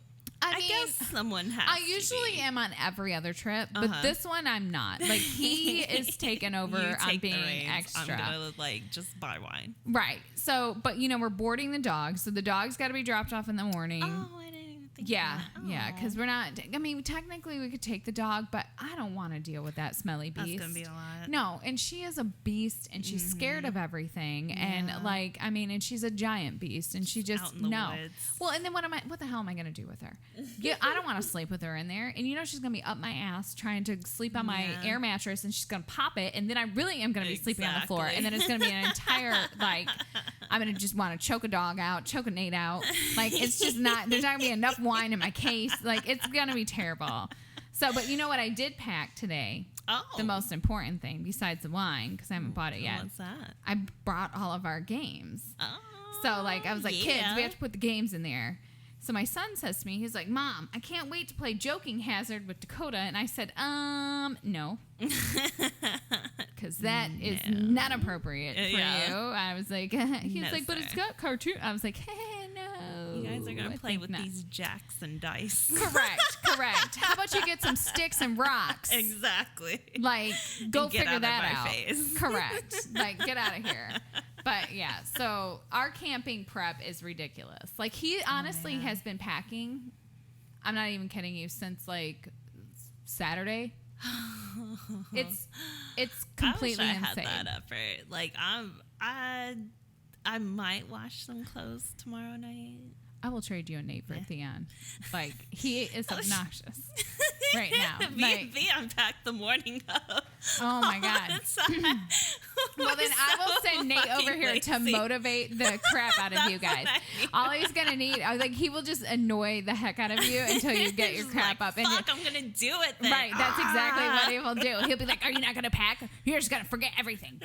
Speaker 2: I mean,
Speaker 1: guess someone has
Speaker 2: I usually am on every other trip, but this one I'm not. Like, he is taken over on being extra.
Speaker 1: I'm gonna like just buy wine.
Speaker 2: Right. So, but we're boarding the dogs, so the dog's got to be dropped off in the morning.
Speaker 1: Oh, I didn't even think.
Speaker 2: Yeah,
Speaker 1: of that.
Speaker 2: yeah, because we're not. I mean, technically we could take the dog, but I don't want to deal with that smelly beast.
Speaker 1: That's gonna be a lot.
Speaker 2: No, and she is a beast, and she's scared of everything, and and she's a giant beast, and she just
Speaker 1: out in the woods.
Speaker 2: Well, and then what the hell am I gonna do with her? Yeah, I don't want to sleep with her in there, and she's gonna be up my ass trying to sleep on my air mattress, and she's gonna pop it, and then I really am gonna be sleeping on the floor, and then it's gonna be an entire like I'm gonna just want to choke a dog out, choke a Nate out, like it's just not. There's not gonna be enough wine in my case, like it's gonna be terrible. So, but you know what I did pack today?
Speaker 1: Oh.
Speaker 2: The most important thing besides the wine, because I haven't bought it yet.
Speaker 1: What's that?
Speaker 2: I brought all of our games.
Speaker 1: Oh.
Speaker 2: So, like, I was like, kids, we have to put the games in there. So my son says to me, he's like, Mom, I can't wait to play Joking Hazard with Dakota. And I said, no. Because that is not appropriate for you. I was like, he was like, but it's got cartoon. I was like, no.
Speaker 1: You guys are going to play with these jacks and dice.
Speaker 2: Correct. How about you get some sticks and rocks?
Speaker 1: Exactly.
Speaker 2: Like, go figure that out.
Speaker 1: Face.
Speaker 2: Correct. Like, get out of here. But yeah, so our camping prep is ridiculous. Like, he honestly has been packing, I'm not even kidding you, since like Saturday. It's completely insane.
Speaker 1: I wish I had that effort. Like, I might wash some clothes tomorrow night.
Speaker 2: I will trade you a Nate for Theon. Like, he is obnoxious right now.
Speaker 1: Me unpacked the morning of.
Speaker 2: Oh my God. Well, then I will send Nate over here to motivate the crap out of you guys. All he's going to need, I was like, he will just annoy the heck out of you until you get your crap up.
Speaker 1: And I'm going to do it then.
Speaker 2: Right, that's exactly what he will do. He'll be like, are you not going to pack? You're just going to forget everything.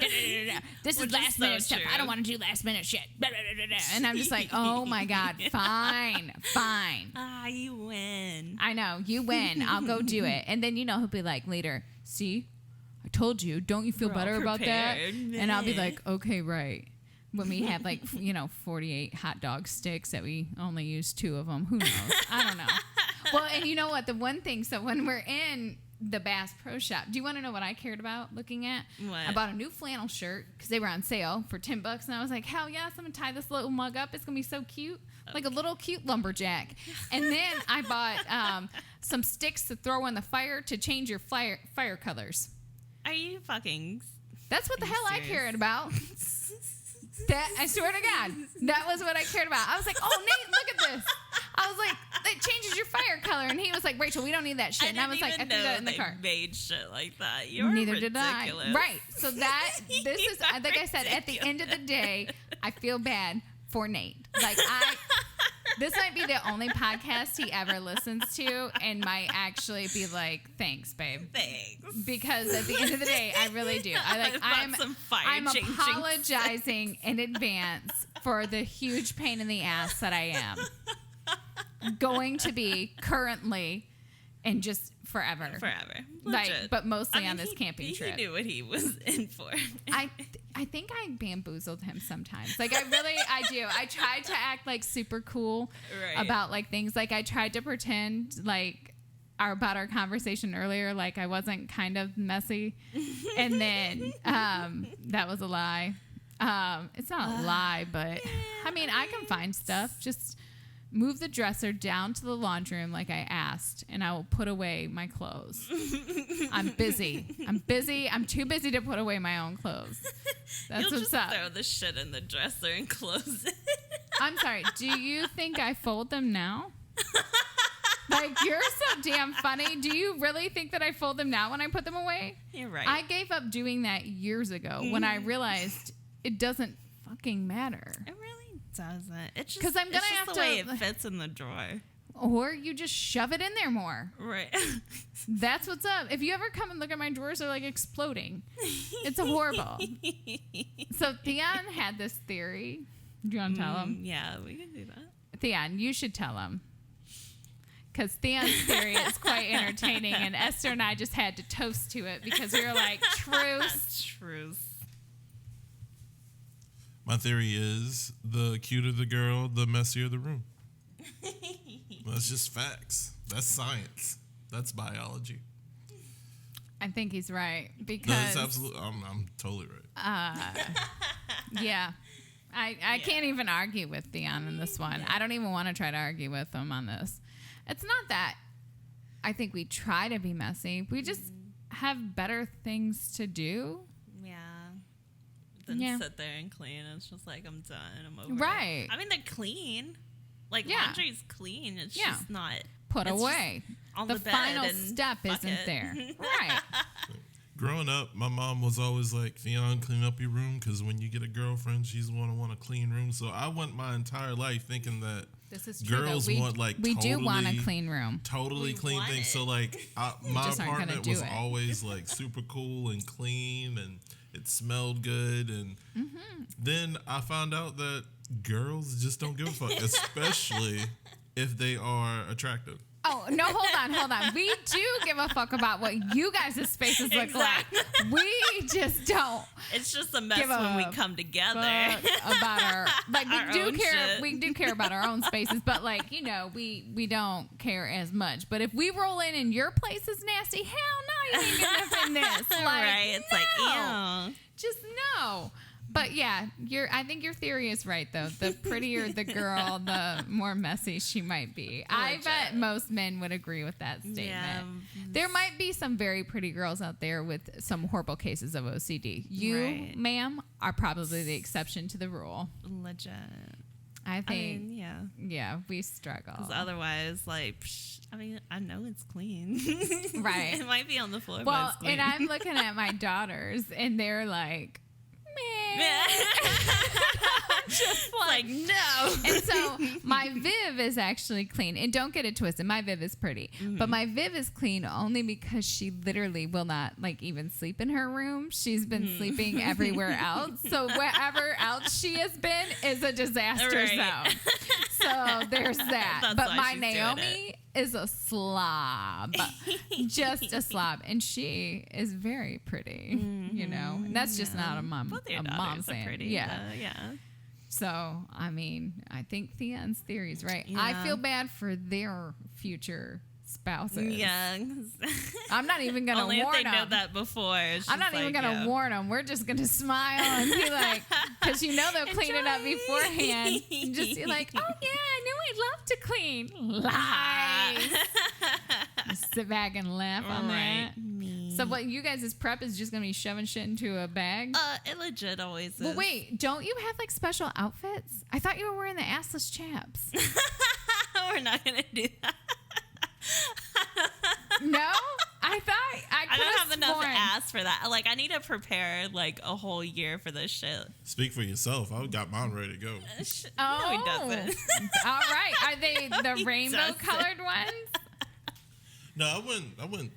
Speaker 2: This is last minute stuff. I don't want to do last minute shit. And I'm just like, oh my God, fine.
Speaker 1: You win.
Speaker 2: I know, you win. I'll go do it. And then, he'll be like later, see, I told you, don't you feel better about that? And I'll be like, okay, right. When we have 48 hot dog sticks that we only use 2 of them, who knows? I don't know. Well, and you know what? The one thing, so when we're in the Bass Pro Shop, do you want to know what I cared about looking at?
Speaker 1: What?
Speaker 2: I bought a new flannel shirt because they were on sale for $10, and I was like, hell yes, I'm going to tie this little mug up. It's going to be so cute. Like a little cute lumberjack. And then I bought some sticks to throw in the fire to change your fire colors.
Speaker 1: Are you fucking...
Speaker 2: That's what the hell serious? I cared about. That, I swear to God, that was what I cared about. I was like, oh, Nate, look at this. I was like, it changes your fire color. And he was like, Rachel, we don't need that shit. And I was like, I threw that in the car.
Speaker 1: Made shit like that. You're
Speaker 2: Neither
Speaker 1: ridiculous.
Speaker 2: did I. Right. So this is, like I said, at the end of the day, I feel bad for Nate. Like, this might be the only podcast he ever listens to and might actually be like, thanks, babe.
Speaker 1: Thanks.
Speaker 2: Because at the end of the day, I really do. I'm apologizing in advance for the huge pain in the ass that I am going to be currently and just forever. Like, but mostly on this camping trip.
Speaker 1: He knew what he was in for.
Speaker 2: I think I bamboozled him sometimes. Like, I do. I tried to act like super cool about like things. Like, I tried to pretend like about our conversation earlier, like I wasn't kind of messy. And then that was a lie. It's not a lie, but I mean, I can find stuff. Just move the dresser down to the laundry room like I asked, and I will put away my clothes. I'm busy. I'm too busy to put away my own clothes. That's what's up.
Speaker 1: Throw the shit in the dresser and close it.
Speaker 2: I'm sorry. Do you think I fold them now? Like, you're so damn funny. Do you really think that I fold them now when I put them away?
Speaker 1: You're right.
Speaker 2: I gave up doing that years ago when I realized it doesn't fucking matter.
Speaker 1: It really doesn't. It's just
Speaker 2: 'cause I'm gonna have
Speaker 1: the
Speaker 2: to,
Speaker 1: way it fits in the drawer.
Speaker 2: Or you just shove it in there more.
Speaker 1: Right.
Speaker 2: That's what's up. If you ever come and look at my drawers, they're like exploding. It's horrible. So Theon had this theory. Do you want to tell him?
Speaker 1: Yeah, we can do that.
Speaker 2: Theon, you should tell him. because Theon's theory is quite entertaining, and Esther and I just had to toast to it because we were like, truth.
Speaker 1: Truth.
Speaker 3: My theory is the cuter the girl, the messier the room. That's just facts. That's science. That's biology.
Speaker 2: I think he's right because
Speaker 3: That's absolutely. I'm totally right.
Speaker 2: yeah. I can't even argue with Theon in this one. I don't even want to try to argue with him on this. It's not that I think we try to be messy. We just have better things to do.
Speaker 1: Yeah. Than sit there and clean. It's just like, I'm done. I'm over
Speaker 2: Right.
Speaker 1: it. I mean, they're clean. Like, laundry's clean. It's just not
Speaker 2: put away.
Speaker 1: On
Speaker 2: the
Speaker 1: the bed
Speaker 2: final
Speaker 1: and
Speaker 2: step isn't
Speaker 1: bucket.
Speaker 2: there. Right.
Speaker 3: Growing up, my mom was always like, Theon, clean up your room, because when you get a girlfriend, she's going to want a clean room. So I went my entire life thinking that
Speaker 2: This is true.
Speaker 3: girls want, like,
Speaker 2: we
Speaker 3: totally,
Speaker 2: do want a clean room.
Speaker 3: Totally
Speaker 1: We
Speaker 3: clean
Speaker 1: want
Speaker 3: things.
Speaker 1: it.
Speaker 3: So, like, my
Speaker 2: just aren't gonna
Speaker 3: apartment
Speaker 2: do
Speaker 3: was
Speaker 2: it.
Speaker 3: always, like, super cool and clean, and it smelled good. And then I found out that girls just don't give a fuck, especially if they are attractive.
Speaker 2: Oh, no, hold on. We do give a fuck about what you guys' spaces look like. We just don't.
Speaker 1: It's just a mess
Speaker 2: Give
Speaker 1: when
Speaker 2: a
Speaker 1: we come together.
Speaker 2: fuck about our, like,
Speaker 1: Our
Speaker 2: we
Speaker 1: own
Speaker 2: do care.
Speaker 1: shit.
Speaker 2: We do care about our own spaces, but, like, you know, we don't care as much. But if we roll in and your place is nasty, hell no, you ain't getting up in this. Like,
Speaker 1: Right? It's
Speaker 2: no.
Speaker 1: like, ew.
Speaker 2: Just no. But yeah, I think your theory is right, though. The prettier the girl, the more messy she might be. I bet most men would agree with that statement.
Speaker 1: Yeah.
Speaker 2: There might be some very pretty girls out there with some horrible cases of OCD. You,
Speaker 1: Right.
Speaker 2: ma'am, are probably the exception to the rule.
Speaker 1: Legit.
Speaker 2: I
Speaker 1: I
Speaker 2: think,
Speaker 1: mean, yeah.
Speaker 2: yeah, we struggle.
Speaker 1: Because otherwise, like, I mean, I know it's clean.
Speaker 2: Right.
Speaker 1: It might be on the floor, but
Speaker 2: Well,
Speaker 1: it's clean.
Speaker 2: and I'm looking at my daughters, and they're like, meh.
Speaker 1: Just like, no.
Speaker 2: And so my Viv is actually clean. And don't get it twisted. My Viv is pretty. But my Viv is clean only because she literally will not, like, even sleep in her room. She's been sleeping everywhere else. So wherever else she has been is a disaster
Speaker 1: Right.
Speaker 2: zone. So there's that.
Speaker 1: That's
Speaker 2: but
Speaker 1: why
Speaker 2: my
Speaker 1: she's doing
Speaker 2: Naomi is a slob. Just a slob. And she is very pretty, you know. And that's just not a mom,
Speaker 1: Both your
Speaker 2: a
Speaker 1: daughters
Speaker 2: mom
Speaker 1: are
Speaker 2: saying.
Speaker 1: pretty.
Speaker 2: Yeah.
Speaker 1: Yeah.
Speaker 2: So, I mean, I think Theon's theory is right. I
Speaker 1: Yeah.
Speaker 2: feel bad for their future spouses.
Speaker 1: Yeah.
Speaker 2: I'm not even going to
Speaker 1: Only if
Speaker 2: warn
Speaker 1: they know
Speaker 2: them.
Speaker 1: that before. It's
Speaker 2: I'm not
Speaker 1: just
Speaker 2: even
Speaker 1: like,
Speaker 2: going to warn them. We're just going to smile and be like, because you know they'll clean it up
Speaker 1: Enjoy.
Speaker 2: beforehand. And just be like, oh, yeah, I knew I'd love to clean. Lies. Just sit back and laugh on
Speaker 1: Right.
Speaker 2: that.
Speaker 1: Me.
Speaker 2: So, what you guys' prep is just going to be shoving shit into a bag?
Speaker 1: It legit always is.
Speaker 2: Well, wait, don't you have like special outfits? I thought you were wearing the assless chaps.
Speaker 1: We're not going to do that.
Speaker 2: No? I thought I
Speaker 1: don't have enough
Speaker 2: sworn.
Speaker 1: ass for that. Like, I need to prepare like a whole year for this shit.
Speaker 3: Speak for yourself. I got mine ready to go.
Speaker 2: Oh.
Speaker 1: No, he doesn't.
Speaker 2: All right. Are they the
Speaker 1: He
Speaker 2: rainbow
Speaker 1: doesn't.
Speaker 2: colored ones?
Speaker 3: No, I went,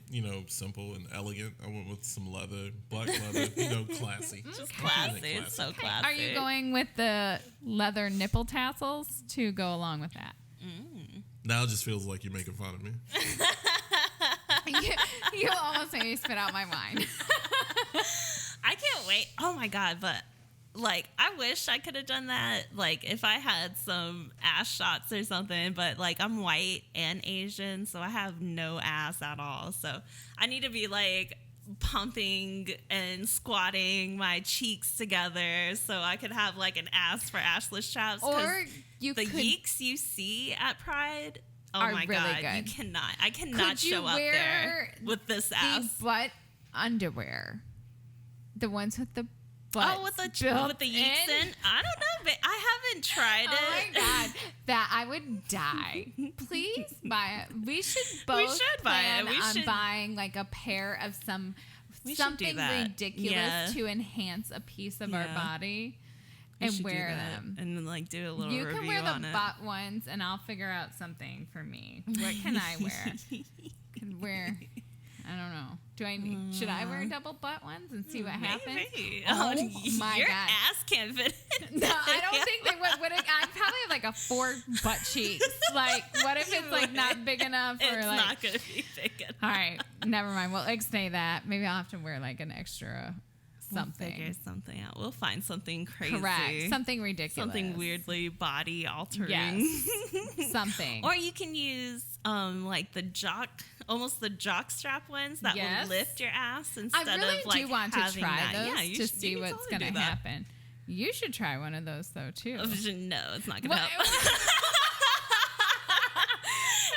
Speaker 3: simple and elegant. I went with some leather, black leather, classy.
Speaker 1: Just classy. It's so classy.
Speaker 2: Are you going with the leather nipple tassels to go along with that?
Speaker 3: Now it just feels like you're making fun of me.
Speaker 2: You almost made me spit out my wine.
Speaker 1: I can't wait. Oh my God. But like, I wish I could have done that. Like, if I had some ass shots or something, but like, I'm white and Asian, so I have no ass at all. So I need to be like pumping and squatting my cheeks together so I could have like an ass for assless chaps. 'Cause
Speaker 2: Or you
Speaker 1: the
Speaker 2: could
Speaker 1: yeeks you see at Pride, oh
Speaker 2: are
Speaker 1: my
Speaker 2: really
Speaker 1: God,
Speaker 2: good.
Speaker 1: you cannot. I cannot
Speaker 2: Could you
Speaker 1: show up there
Speaker 2: wear
Speaker 1: with this
Speaker 2: the
Speaker 1: ass.
Speaker 2: butt underwear. The ones with the butt.
Speaker 1: Oh, with the
Speaker 2: built
Speaker 1: yeeks in? I don't know, but I haven't tried
Speaker 2: Oh my
Speaker 1: it.
Speaker 2: God, that I would die. Please buy it. We should both
Speaker 1: should buy it.
Speaker 2: plan
Speaker 1: We
Speaker 2: on
Speaker 1: should-
Speaker 2: buying like a pair of
Speaker 1: We should do
Speaker 2: something
Speaker 1: that.
Speaker 2: ridiculous
Speaker 1: Yeah.
Speaker 2: to enhance a piece of our
Speaker 1: Yeah.
Speaker 2: body
Speaker 1: We
Speaker 2: and
Speaker 1: should do
Speaker 2: wear
Speaker 1: that.
Speaker 2: them.
Speaker 1: And then like do a little
Speaker 2: You
Speaker 1: review
Speaker 2: can wear the
Speaker 1: on it.
Speaker 2: butt ones, and I'll figure out something for me. What can I wear? Can wear. I don't know. Should I wear double butt ones and see what happens?
Speaker 1: Oh
Speaker 2: my
Speaker 1: your
Speaker 2: God.
Speaker 1: ass can't fit in.
Speaker 2: No, I don't think they would. I probably have like a 4 butt cheeks. Like, what if it's like not big enough? Or
Speaker 1: It's
Speaker 2: like,
Speaker 1: not going to be big enough.
Speaker 2: all right, never mind. We'll say that. Maybe I'll have to wear like an extra something.
Speaker 1: We'll figure something out. We'll find something crazy.
Speaker 2: Correct. Something ridiculous.
Speaker 1: Something weirdly body altering.
Speaker 2: Yes. Something.
Speaker 1: Or you can use like the jock strap ones that
Speaker 2: Yes.
Speaker 1: will lift your ass instead
Speaker 2: I really
Speaker 1: of like
Speaker 2: do want to
Speaker 1: having
Speaker 2: try
Speaker 1: that.
Speaker 2: those
Speaker 1: Yeah, you
Speaker 2: to
Speaker 1: should-
Speaker 2: see
Speaker 1: you can
Speaker 2: what's
Speaker 1: totally
Speaker 2: going
Speaker 1: do
Speaker 2: to
Speaker 1: that.
Speaker 2: happen. You should try one of those though too.
Speaker 1: No, it's not gonna
Speaker 2: What-
Speaker 1: help.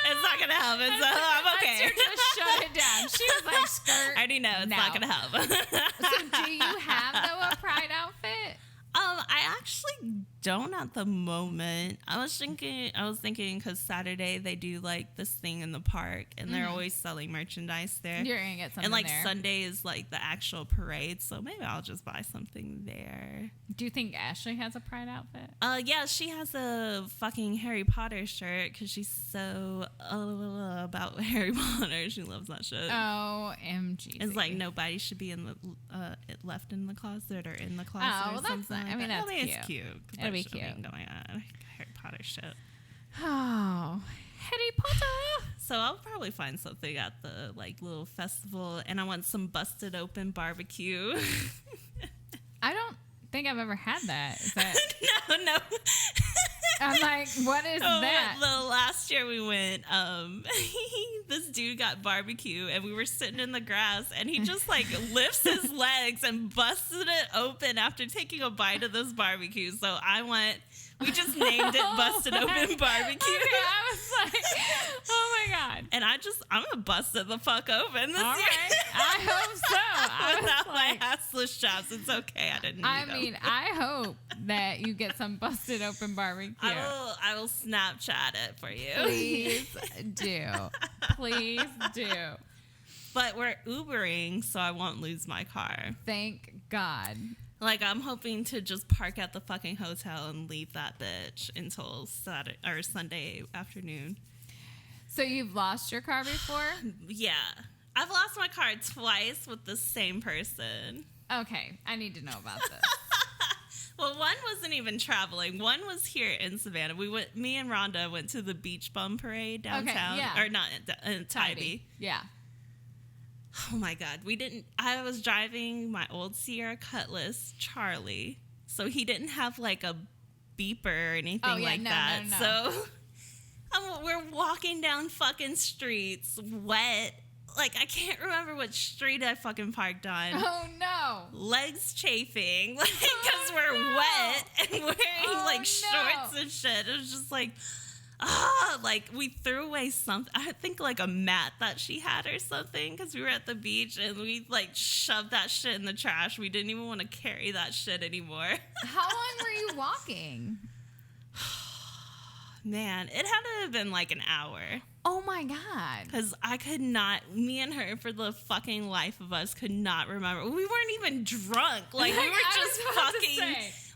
Speaker 1: It's not gonna help. It's I'm okay.
Speaker 2: Esther just shut it down. She was like, skirt.
Speaker 1: I already know it's not
Speaker 2: no.
Speaker 1: gonna help.
Speaker 2: So do you have though a pride outfit?
Speaker 1: I actually don't at the moment. I was thinking because Saturday they do like this thing in the park, and they're always selling merchandise there.
Speaker 2: You're gonna get something
Speaker 1: and like
Speaker 2: there.
Speaker 1: Sunday is like the actual parade, so maybe I'll just buy something there.
Speaker 2: Do you think Ashley has a pride outfit?
Speaker 1: Yeah, she has a fucking Harry Potter shirt because she's so about Harry Potter. She loves that shit.
Speaker 2: OMG.
Speaker 1: It's like nobody should be in the left in the closet or in the closet.
Speaker 2: Oh,
Speaker 1: or
Speaker 2: well, that's
Speaker 1: something
Speaker 2: nice.
Speaker 1: like
Speaker 2: I mean,
Speaker 1: that.
Speaker 2: that's
Speaker 1: It's
Speaker 2: cute.
Speaker 1: cute. 'Cause
Speaker 2: It'll be
Speaker 1: there shouldn't
Speaker 2: cute.
Speaker 1: Going on Harry Potter shit.
Speaker 2: Oh, Harry Potter.
Speaker 1: So I'll probably find something at the like little festival, and I want some busted open barbecue.
Speaker 2: I don't think I've ever had that. Is that
Speaker 1: No.
Speaker 2: I'm like, what is that?
Speaker 1: The last year we went, this dude got barbecue, and we were sitting in the grass, and he just like lifts his legs and busted it open after taking a bite of this barbecue. So we just named it Busted Open Barbecue.
Speaker 2: Okay, I was like, oh my God.
Speaker 1: And I'm gonna bust it the fuck open this
Speaker 2: All
Speaker 1: year.
Speaker 2: right. I hope so. I was
Speaker 1: Without
Speaker 2: like,
Speaker 1: my assless chops, it's okay. I didn't need
Speaker 2: I
Speaker 1: them.
Speaker 2: mean, I hope that you get some busted open barbecue.
Speaker 1: I will Snapchat it for you.
Speaker 2: Please do. Please do.
Speaker 1: But we're Ubering, so I won't lose my car.
Speaker 2: Thank God.
Speaker 1: Like, I'm hoping to just park at the fucking hotel and leave that bitch until Saturday or Sunday afternoon.
Speaker 2: So you've lost your car before?
Speaker 1: Yeah. I've lost my car twice with the same person.
Speaker 2: Okay, I need to know about this.
Speaker 1: Well, one wasn't even traveling. One was here in Savannah. Me and Rhonda went to the Beach Bum Parade downtown.
Speaker 2: Okay, yeah.
Speaker 1: Or not, in Tybee.
Speaker 2: Yeah.
Speaker 1: Oh my God. I was driving my old Sierra Cutlass, Charlie. So he didn't have like a beeper or anything that.
Speaker 2: No.
Speaker 1: So we're walking down fucking streets, wet. Like, I can't remember which street I fucking parked on.
Speaker 2: Oh no.
Speaker 1: Legs chafing, like, because we're wet and wearing shorts and shit. It was just like, like we threw away something. I think like a mat that she had or something, because we were at the beach and we like shoved that shit in the trash. We didn't even want to carry that shit anymore.
Speaker 2: How long were you walking?
Speaker 1: Man, it had to have been like an hour.
Speaker 2: Oh my God.
Speaker 1: Because I could not, me and her, for the fucking life of us, could not remember. We weren't even drunk. Like, we were just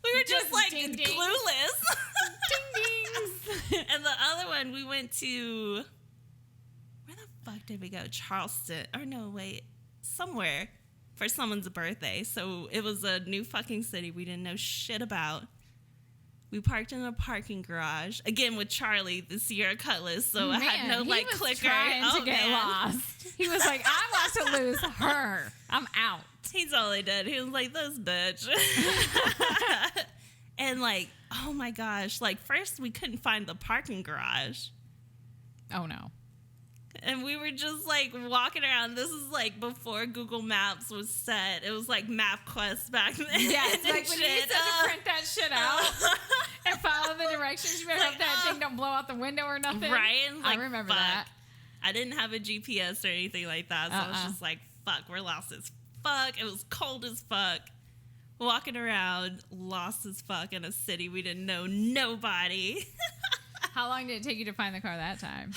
Speaker 1: we were just like
Speaker 2: ding, ding.
Speaker 1: clueless.
Speaker 2: Ding dings.
Speaker 1: And the other one, we went to, where the fuck did we go? Charleston. Or no, wait, somewhere for someone's birthday. So it was a new fucking city we didn't know shit about. We parked in a parking garage again with Charlie, the Sierra Cutlass. So I had no
Speaker 2: he
Speaker 1: like
Speaker 2: was
Speaker 1: clicker.
Speaker 2: Trying to get lost. He was like, I want to lose her. I'm out.
Speaker 1: He's all he did. He was like, this bitch. And like, oh my gosh. Like, first we couldn't find the parking garage.
Speaker 2: Oh no.
Speaker 1: And we were just like walking around. This is like before Google Maps was set. It was like MapQuest back then.
Speaker 2: Yeah, it's like when you used to print that shit out and follow the directions. You better hope that thing don't blow out the window or nothing.
Speaker 1: Right? And like,
Speaker 2: I remember
Speaker 1: fuck.
Speaker 2: that.
Speaker 1: I didn't have a GPS or anything like that. So I was just like, fuck, we're lost as fuck. It was cold as fuck. Walking around, lost as fuck in a city we didn't know nobody.
Speaker 2: How long did it take you to find the car that time?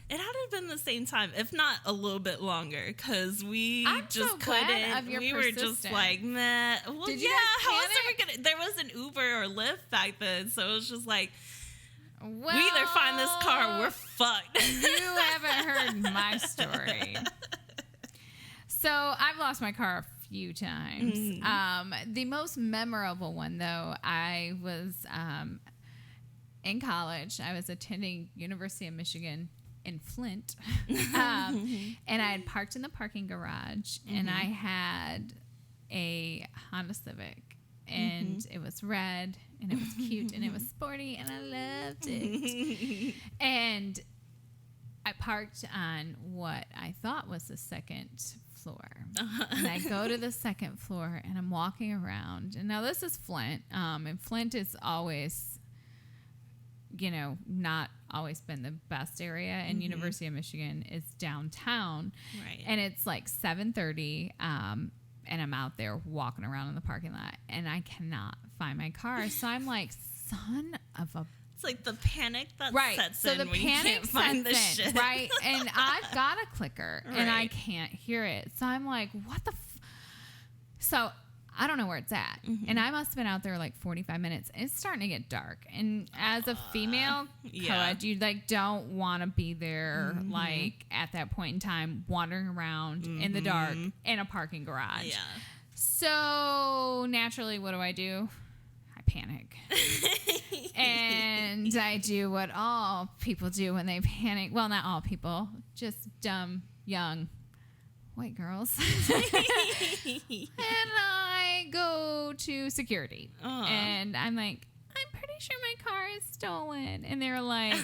Speaker 1: It had to have been the same time, if not a little bit longer, because we
Speaker 2: I'm
Speaker 1: just
Speaker 2: so glad
Speaker 1: couldn't.
Speaker 2: of your
Speaker 1: We were just
Speaker 2: persistence.
Speaker 1: like, meh. Well,
Speaker 2: Did you
Speaker 1: yeah.
Speaker 2: guys
Speaker 1: How else are we
Speaker 2: panic?
Speaker 1: gonna? There was an Uber or Lyft back then, so it was just like,
Speaker 2: Well,
Speaker 1: we either find this car, or we're fucked.
Speaker 2: You haven't heard my story. So I've lost my car a few times. The most memorable one, though, I was in college. I was attending University of Michigan in Flint, and I had parked in the parking garage, and I had a Honda Civic, and it was red, and it was cute, and it was sporty, and I loved it. And I parked on what I thought was the second floor. And I go to the second floor, and I'm walking around. And now this is Flint. And Flint is always, not always been the best area. And University of Michigan is downtown.
Speaker 1: Right.
Speaker 2: And it's like 7:30. And I'm out there walking around in the parking lot, and I cannot find my car. So I'm like, son of a...
Speaker 1: It's like the panic that sets
Speaker 2: so
Speaker 1: in
Speaker 2: the
Speaker 1: when you can't find the shit.
Speaker 2: Right? And I've got a clicker, and I can't hear it. So I'm like, what the... So I don't know where it's at. And I must have been out there like 45 minutes. It's starting to get dark. And as a female co-ed, you don't want to be there like at that point in time wandering around in the dark in a parking garage.
Speaker 1: Yeah.
Speaker 2: So naturally, what do? I panic. And I do what all people do when they panic. Well, not all people, just dumb, young white girls. And I go to security. And I'm like, I'm pretty sure my car is stolen. And they're like,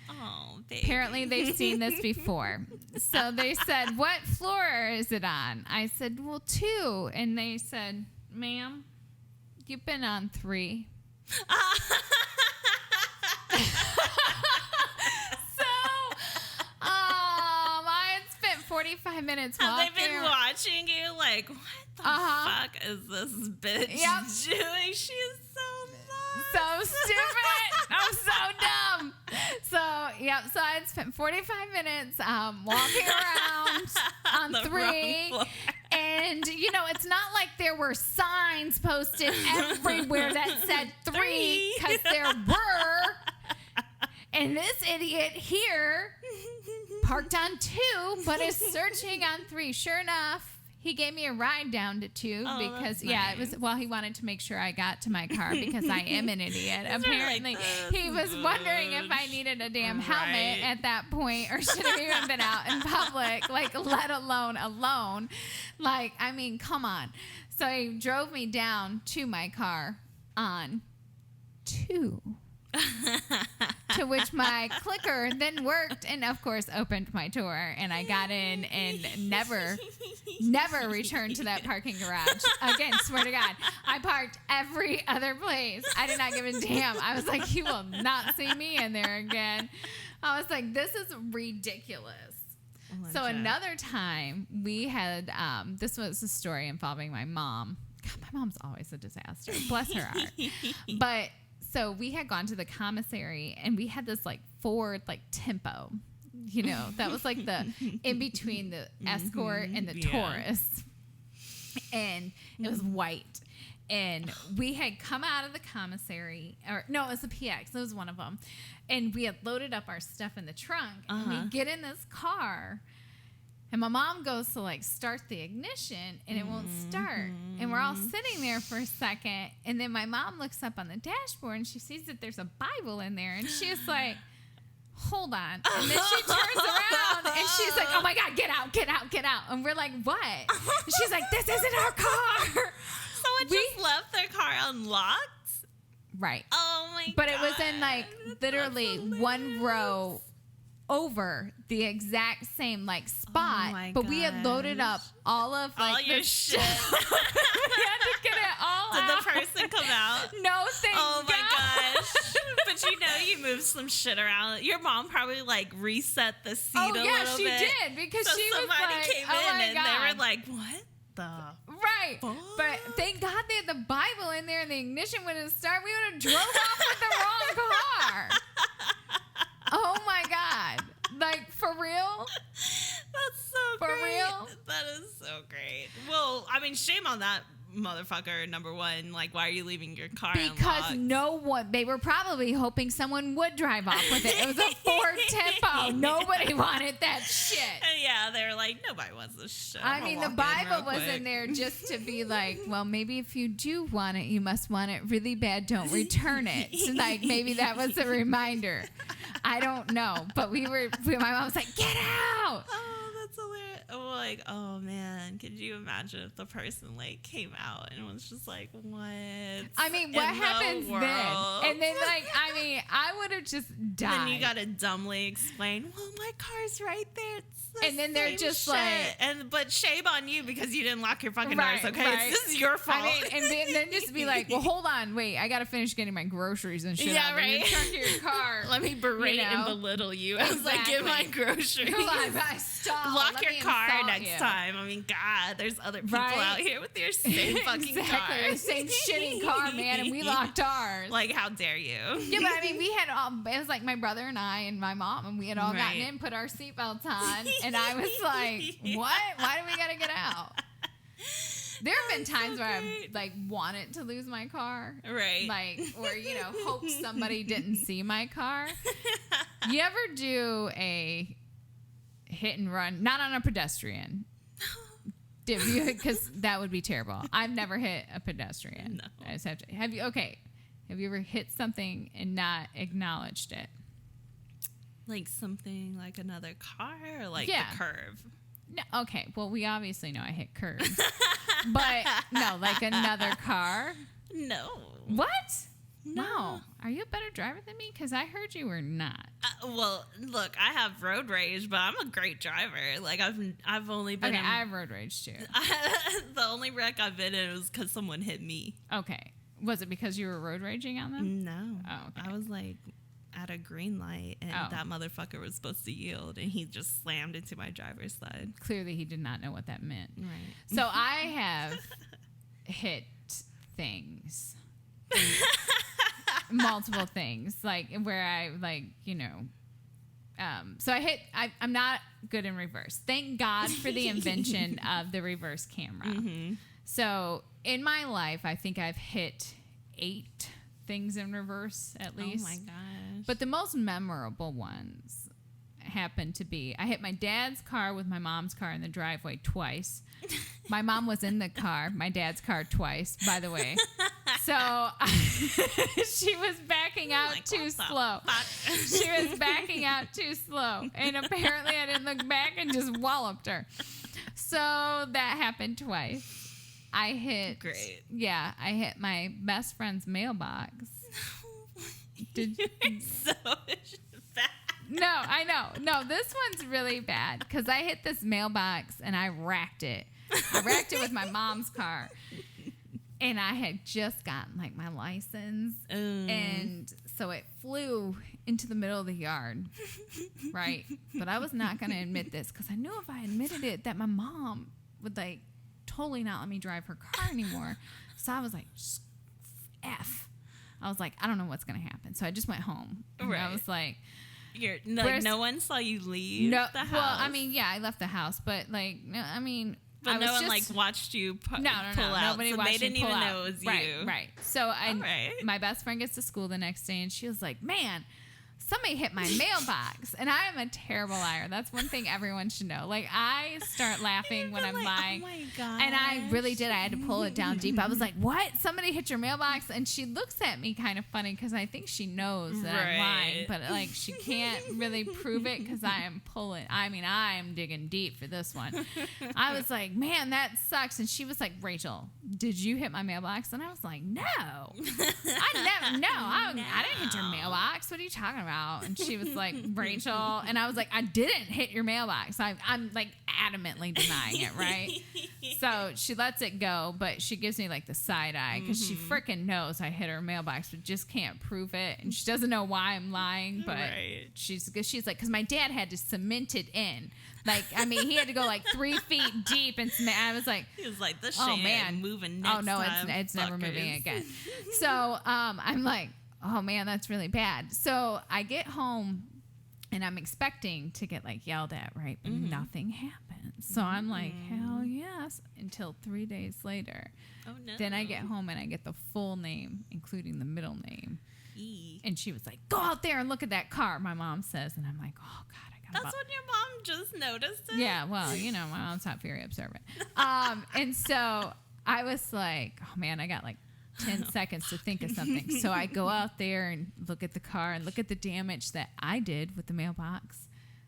Speaker 1: oh, baby.
Speaker 2: Apparently they've seen this before. So they said, what floor is it on? I said, well, 2. And they said, ma'am, you've been on 3. I had spent 45 minutes walking.
Speaker 1: Have they been watching you like, what the fuck is this bitch doing? She is so
Speaker 2: stupid. I'm so dumb. So I had spent 45 minutes walking around on 3. And, it's not like there were signs posted everywhere that said 3, because there were. And this idiot here parked on 2, but is searching on 3. Sure enough, he gave me a ride down to 2 because,
Speaker 1: nice.
Speaker 2: it was, he wanted to make sure I got to my car because I am an idiot. Apparently, he was wondering if I needed a damn helmet at that point, or should have even been out in public, let alone alone. Come on. So he drove me down to my car on 2. To which my clicker then worked and, of course, opened my door, and I got in and never returned to that parking garage. Again, swear to God, I parked every other place. I did not give a damn. I was like, you will not see me in there again. I was like, this is ridiculous. So another time we had, this was a story involving my mom. God, my mom's always a disaster. Bless her heart. But so we had gone to the commissary, and we had this Ford tempo, that was the in between the Escort and the Taurus, and it was white. And we had come out of the commissary, or no, it was the PX. It was one of them, and we had loaded up our stuff in the trunk. And we get in this car. And my mom goes to start the ignition, and it won't start. And we're all sitting there for a second. And then my mom looks up on the dashboard, and she sees that there's a Bible in there. And she's like, hold on. And then she turns around, and she's like, oh my God, get out, get out, get out. And we're like, what? And she's like, this isn't our car.
Speaker 1: Someone just left their car unlocked?
Speaker 2: Right.
Speaker 1: Oh my God.
Speaker 2: But it was in literally one row over the exact same spot, but we had loaded up all of
Speaker 1: all your shit.
Speaker 2: We had to get it all
Speaker 1: Did
Speaker 2: out.
Speaker 1: the person come out?
Speaker 2: No, thank
Speaker 1: Oh my
Speaker 2: God.
Speaker 1: gosh. But you moved some shit around. Your mom probably reset the seat a little bit.
Speaker 2: Oh yeah, she did, because
Speaker 1: so
Speaker 2: she was
Speaker 1: somebody came in and
Speaker 2: God.
Speaker 1: they were like, what the
Speaker 2: Right.
Speaker 1: fuck?
Speaker 2: But thank God they had the Bible in there, and the ignition wouldn't start. We would have drove off with the wrong car. Oh my God. For real?
Speaker 1: That's so
Speaker 2: For
Speaker 1: great.
Speaker 2: real?
Speaker 1: That is so great. Well, shame on that motherfucker, number one. Like, why are you leaving your car
Speaker 2: Because
Speaker 1: unlocked?
Speaker 2: they were probably hoping someone would drive off with it. It was a Ford Tempo. Nobody wanted that shit.
Speaker 1: And yeah, they were like, nobody wants this shit.
Speaker 2: I mean, the Bible was in there just to be like, well, maybe if you do want it, you must want it really bad. Don't return it. So like, maybe that was a reminder. I don't know. But my mom was like, get out.
Speaker 1: Oh, that's hilarious. I'm like, oh man, could you imagine if the person like came out and was just like, what?
Speaker 2: I mean, what happens then? And then I would have just died.
Speaker 1: Then you gotta dumbly explain, well, my car's right there. It's
Speaker 2: and then they're just
Speaker 1: shit.
Speaker 2: like,
Speaker 1: but shame on you because you didn't lock your fucking
Speaker 2: right,
Speaker 1: doors. Okay,
Speaker 2: right.
Speaker 1: this is your fault.
Speaker 2: I mean, and then just be like, well, hold on, wait, I gotta finish getting my groceries and shit.
Speaker 1: Yeah, right.
Speaker 2: In the trunk of your car.
Speaker 1: Let me berate and belittle you as I get my groceries.
Speaker 2: Hold on, stop.
Speaker 1: Lock your car next time. I mean, God, there's other people out here with their same fucking car.
Speaker 2: The same shitty car, man, and we locked ours.
Speaker 1: Like, how dare you?
Speaker 2: Yeah, but I mean, we had it was like my brother and I and my mom, and we had all gotten in, put our seatbelts on, and I was like, what? Why do we gotta get out? There have been times where I've like wanted to lose my car,
Speaker 1: right?
Speaker 2: Like, or hope somebody didn't see my car. You ever do a hit and run, not on a pedestrian? Because that would be terrible. I've never hit a pedestrian.
Speaker 1: No.
Speaker 2: I just have to. Have you ever hit something and not acknowledged it?
Speaker 1: Like something like another car or like
Speaker 2: the
Speaker 1: curve?
Speaker 2: No, okay, well, we obviously know I hit curves. But, no, like another car?
Speaker 1: No.
Speaker 2: What?
Speaker 1: No.
Speaker 2: Are you a better driver than me? Because I heard you were not.
Speaker 1: Well, look, I have road rage, but I'm a great driver. Like, I've only been
Speaker 2: Okay, I have road rage, too.
Speaker 1: The only wreck I've been in was because someone hit me.
Speaker 2: Okay. Was it because you were road raging on them?
Speaker 1: No.
Speaker 2: Oh, okay.
Speaker 1: I was, like, at a green light, and that motherfucker was supposed to yield, and he just slammed into my driver's side.
Speaker 2: Clearly, he did not know what that meant.
Speaker 1: Right.
Speaker 2: So I have hit things. Multiple things, like where I so I'm not good in reverse. Thank God for the invention of the reverse camera. Mm-hmm. So in my life, I think I've hit 8 things in reverse at least.
Speaker 1: Oh my gosh.
Speaker 2: But the most memorable ones happened to be, I hit my dad's car with my mom's car in the driveway twice. My mom was in the car, my dad's car twice, by the way. So she was backing out too slow. She was backing out too slow. And apparently I didn't look back and just walloped her. So that happened twice. I hit my best friend's mailbox.
Speaker 1: You're so bad.
Speaker 2: No, I know. No, this one's really bad because I hit this mailbox and I racked it. I racked it with my mom's car. And I had just gotten like my license. And so it flew into the middle of the yard. Right? But I was not going to admit this because I knew if I admitted it that my mom would like totally not let me drive her car anymore. So I was like, F. I was like, I don't know what's going to happen. So I just went home. And I was like,
Speaker 1: no one saw you leave the house?
Speaker 2: Well, I mean, yeah, I left the house. But like, no, I mean...
Speaker 1: But no one watched you pull out.
Speaker 2: Nobody watched
Speaker 1: they didn't
Speaker 2: me pull
Speaker 1: even
Speaker 2: out.
Speaker 1: know it was you.
Speaker 2: Right. So my best friend gets to school the next day and she was like, man, somebody hit my mailbox. And I am a terrible liar. That's one thing everyone should know. Like, I start laughing when I'm lying.
Speaker 1: Oh my God.
Speaker 2: And I really did. I had to pull it down deep. I was like, what? Somebody hit your mailbox? And she looks at me kind of funny because I think she knows that I'm lying. But, like, she can't really prove it because I am digging deep for this one. I was like, man, that sucks. And she was like, Rachel, did you hit my mailbox? And I was like, no. I didn't hit your mailbox. What are you talking about? And she was like, Rachel. And I was like, I didn't hit your mailbox. I'm like adamantly denying it, right? So she lets it go, but she gives me like the side eye because she freaking knows I hit her mailbox, but just can't prove it. And she doesn't know why I'm lying, but she's like, because my dad had to cement it in. Like, I mean, he had to go like 3 feet deep, and I was like,
Speaker 1: he was like, this shit ain't moving next time.
Speaker 2: Oh no, it's never moving again. So I'm like, oh man, that's really bad. So I get home And I'm expecting to get like yelled at, right? But nothing happens. So I'm like, hell yes. Until 3 days later.
Speaker 1: Oh, no.
Speaker 2: Then I get home and I get the full name, including the middle name.
Speaker 1: E.
Speaker 2: And she was like, go out there and look at that car, my mom says. And I'm like, oh, God, I got
Speaker 1: That's when your mom just noticed it?
Speaker 2: Yeah, well, you know, my mom's not very observant. And so I was like, oh, man, I got like 10 seconds to think of something. So I go out there and look at the car and look at the damage that I did with the mailbox.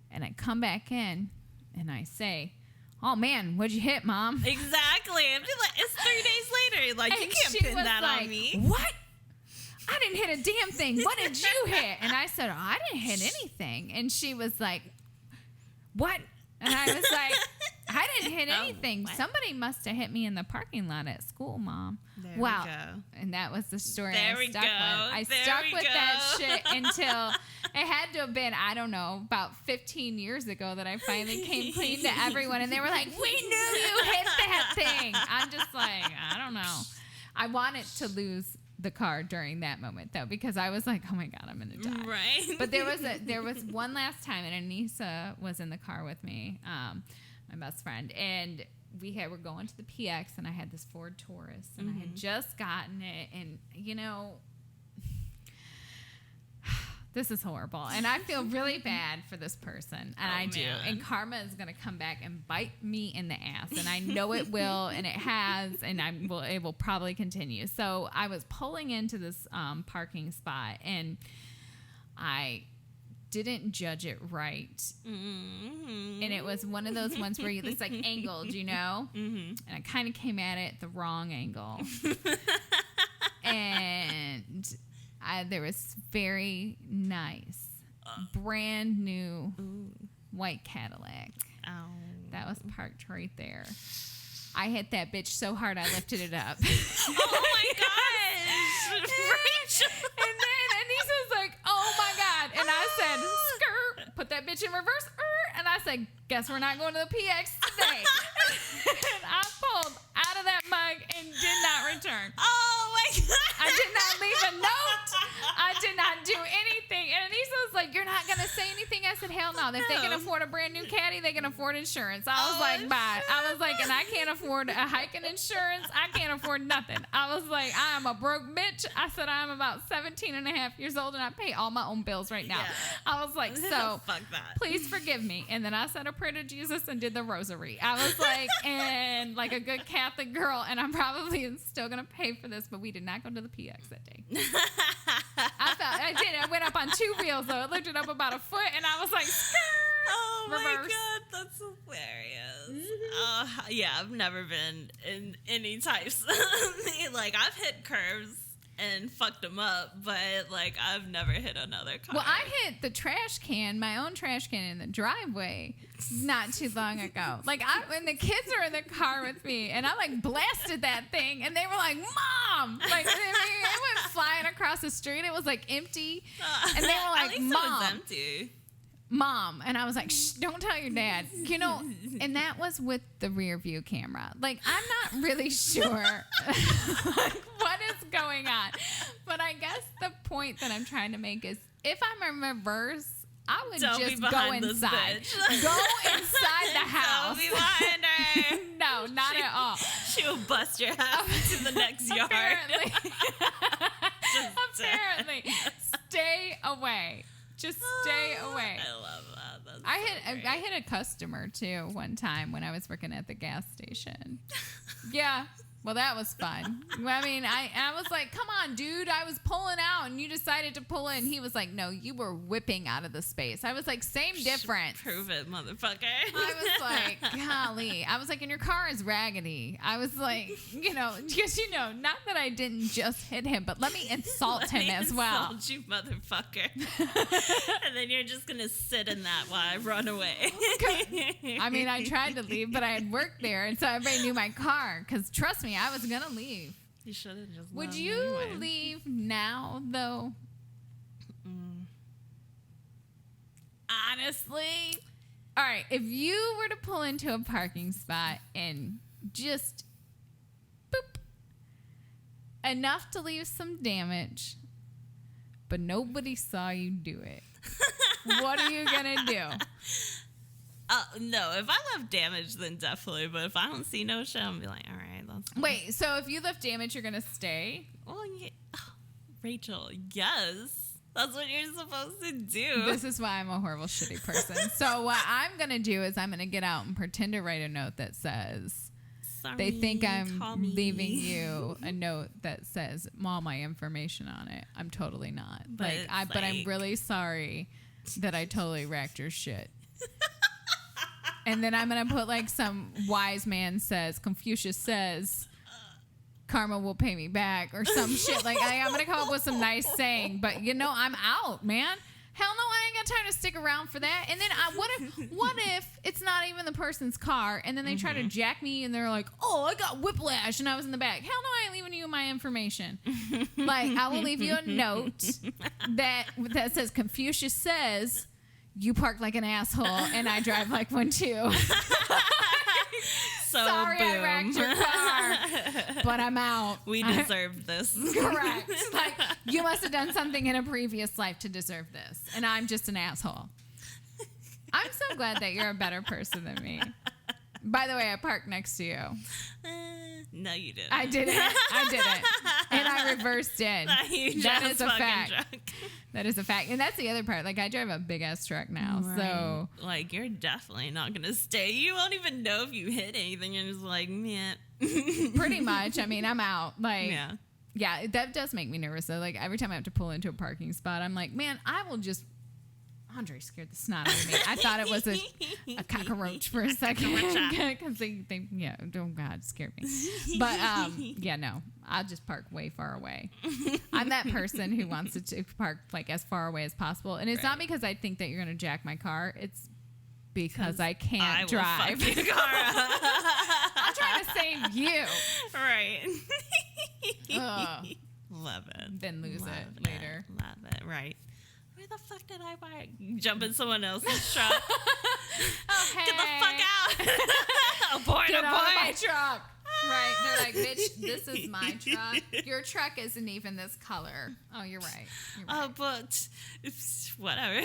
Speaker 2: And I come back in and I say, oh, man, what'd you hit, Mom?
Speaker 1: Exactly. I'm just like, it's 3 days later. Like,
Speaker 2: And
Speaker 1: you can't
Speaker 2: she
Speaker 1: pin
Speaker 2: was
Speaker 1: that
Speaker 2: like,
Speaker 1: on me.
Speaker 2: What? I didn't hit a damn thing. What did you hit? And I said, oh, I didn't hit anything. And she was like, what? And I was like, I didn't hit anything. Somebody must have hit me in the parking lot at school, Mom.
Speaker 1: There
Speaker 2: wow.
Speaker 1: we go.
Speaker 2: And that was the story
Speaker 1: There we
Speaker 2: stuck
Speaker 1: go.
Speaker 2: with. I
Speaker 1: There
Speaker 2: stuck
Speaker 1: we
Speaker 2: with
Speaker 1: go.
Speaker 2: that shit until it had to have been, I don't know, about 15 years ago that I finally came clean to everyone. And they were like, we knew you hit that thing. I'm just like, I don't know. I wanted to lose the car during that moment, though, because I was like, oh, my God, I'm going to die.
Speaker 1: Right.
Speaker 2: But there was one last time, and Anissa was in the car with me, my best friend, and were going to the PX, and I had this Ford Taurus, and I had just gotten it, and, you know, this is horrible, and I feel really bad for this person, and I do, and karma is going to come back and bite me in the ass, and I know it will, and it has, and it will probably continue. So I was pulling into this parking spot, and I didn't judge it right, and it was one of those ones where it's like angled, you know, and I kind of came at it the wrong angle, and there was very nice, brand new white Cadillac that was parked right there. I hit that bitch so hard I lifted it up.
Speaker 1: Oh my gosh. Rachel.
Speaker 2: And then Anissa was like, oh my God. And I said, skirt, put that bitch in reverse. And I said, guess we're not going to the PX today. And I pulled out of that mug and did not return.
Speaker 1: Oh my God.
Speaker 2: I did not leave a note. I did not do anything. And Anissa was like, you're not going to say anything? I said, hell no. If they can afford a brand new caddy, they can afford insurance. I was like, bye. I was like, and I can't afford a hiking insurance. I can't afford nothing. I was like, I am a broke bitch. I said, I'm about 17 and a half years old and I pay all my own bills right now.
Speaker 1: Yeah.
Speaker 2: I was like, so
Speaker 1: fuck that.
Speaker 2: Please forgive me. And then I said a prayer to Jesus and did the rosary. I was like, and like a good Catholic girl, and I'm probably still going to pay for this, but we did not go to the PX that day. I did. I went up on 2 wheels, though. It lifted up about a foot, and I was like,
Speaker 1: oh
Speaker 2: reverse.
Speaker 1: My God, that's hilarious. Yeah, I've never been in any types. Like, I've hit curves and fucked them up, but like I've never hit another car.
Speaker 2: Well, I hit the trash can, my own trash can in the driveway not too long ago. Like when the kids are in the car with me and I like blasted that thing and they were like, Mom! Like it went flying across the street. It was like empty. And they were like,
Speaker 1: At least
Speaker 2: Mom.
Speaker 1: it was empty.
Speaker 2: Mom. And I was like, shh, don't tell your dad. You know, and that was with the rear view camera. Like, I'm not really sure like, what is going on. But I guess the point that I'm trying to make is if I'm in reverse, I would
Speaker 1: Don't
Speaker 2: just
Speaker 1: be
Speaker 2: go
Speaker 1: behind
Speaker 2: inside.
Speaker 1: this bitch.
Speaker 2: Go inside the house.
Speaker 1: Don't be behind her.
Speaker 2: No, not at all.
Speaker 1: She will bust your ass into the next yard.
Speaker 2: Apparently.
Speaker 1: Just
Speaker 2: Apparently. Stay away. Just stay away.
Speaker 1: I love that. That's
Speaker 2: I hit a customer too one time when I was working at the gas station. Yeah. Well, that was fun. I mean, I was like, come on, dude. I was pulling out and you decided to pull in. He was like, no, you were whipping out of the space. I was like, same difference.
Speaker 1: Prove it, motherfucker.
Speaker 2: I was like, golly. I was like, and your car is raggedy. I was like, you know, because, you know, not that I didn't just hit him, but let me insult him as well.
Speaker 1: Insult you, motherfucker. And then you're just going to sit in that while I run away.
Speaker 2: I mean, I tried to leave, but I had worked there, and so everybody knew my car. Because trust me, I was going to leave.
Speaker 1: You should have just
Speaker 2: Would
Speaker 1: left
Speaker 2: you
Speaker 1: anyway.
Speaker 2: leave now, though? Honestly? All right, if you were to pull into a parking spot and just boop, enough to leave some damage, but nobody saw you do it, What are you going to do?
Speaker 1: No, if I left damage, then definitely. But if I don't see no shit, I'm gonna be like, all right, that's fine.
Speaker 2: Wait, so if you left damage, you're going to stay?
Speaker 1: Well, yeah. Rachel, yes. That's what you're supposed to do.
Speaker 2: This is why I'm a horrible, shitty person. So what I'm going to do is I'm going to get out and pretend to write a note that says,
Speaker 1: Sorry,
Speaker 2: they think I'm
Speaker 1: call me.
Speaker 2: leaving you a note that says all my information on it. I'm totally not.
Speaker 1: But
Speaker 2: But I'm really sorry that I totally wrecked your shit. And then I'm going to put like some wise man says, Confucius says, karma will pay me back or some shit. Like I'm going to come up with some nice saying, but I'm out, man. Hell no, I ain't got time to stick around for that. And then what if it's not even the person's car and then they try to jack me and they're like, oh, I got whiplash and I was in the back. Hell no, I ain't leaving you my information. Like I will leave you a note that says Confucius says, you park like an asshole and I drive like one too.
Speaker 1: So
Speaker 2: sorry,
Speaker 1: boom.
Speaker 2: I wrecked your car, but I'm out.
Speaker 1: We deserved this.
Speaker 2: Correct. Like you must have done something in a previous life to deserve this, and I'm just an asshole. I'm so glad that you're a better person than me. By the way, I parked next to you.
Speaker 1: No, you didn't.
Speaker 2: I didn't. And I reversed in. That is a fact.
Speaker 1: Drunk.
Speaker 2: That is a fact. And that's the other part. Like, I drive a big-ass truck now,
Speaker 1: Right.
Speaker 2: so...
Speaker 1: Like, you're definitely not going to stay. You won't even know if you hit anything. You're just like, meh.
Speaker 2: Pretty much. I mean, I'm out. Like,
Speaker 1: Yeah.
Speaker 2: yeah, that does make me nervous, though. Like, every time I have to pull into a parking spot, I'm like, man, I will just... Andre scared the snot out of me. I thought it was a cockroach for a second. Because they, oh God, it scared me. But, yeah, no, I'll just park way far away. I'm that person who wants to park, like, as far away as possible. And it's not because I think that you're going to jack my car. It's because I can't drive.
Speaker 1: Fuck your car up.
Speaker 2: I'm trying to save you.
Speaker 1: Right.
Speaker 2: Ugh.
Speaker 1: Love it.
Speaker 2: Then lose
Speaker 1: Love
Speaker 2: it later.
Speaker 1: Love it. Right. Where the fuck did I park? Jump in someone else's truck.
Speaker 2: Oh, hey.
Speaker 1: Get the fuck out. Abort,
Speaker 2: Get out of my
Speaker 1: abort.
Speaker 2: truck. Right. They're like, bitch, this is my truck. Your truck isn't even this color. Oh, you're right.
Speaker 1: But it's whatever.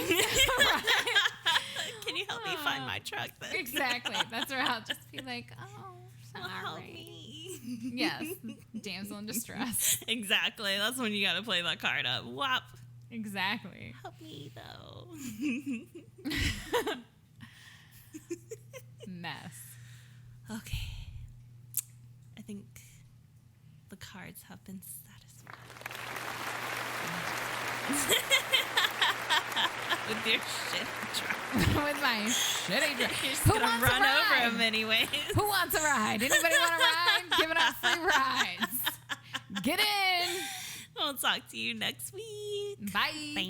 Speaker 1: Can you help me find my truck then?
Speaker 2: Exactly. That's where I'll just be like, oh, sorry.
Speaker 1: Well, help me.
Speaker 2: Yes. Damsel in distress.
Speaker 1: Exactly. That's when you got to play that card up. Whop.
Speaker 2: Exactly.
Speaker 1: Help me, though.
Speaker 2: Mess.
Speaker 1: Okay. I think the cards have been satisfied. With your shitty truck.
Speaker 2: With my shitty truck.
Speaker 1: You're just
Speaker 2: Who
Speaker 1: going to
Speaker 2: wants a
Speaker 1: run over
Speaker 2: ride?
Speaker 1: him anyways.
Speaker 2: Who wants a ride? Anybody want a ride? Giving out free rides. Get in.
Speaker 1: We'll talk to you next week.
Speaker 2: Bye.
Speaker 1: Bye.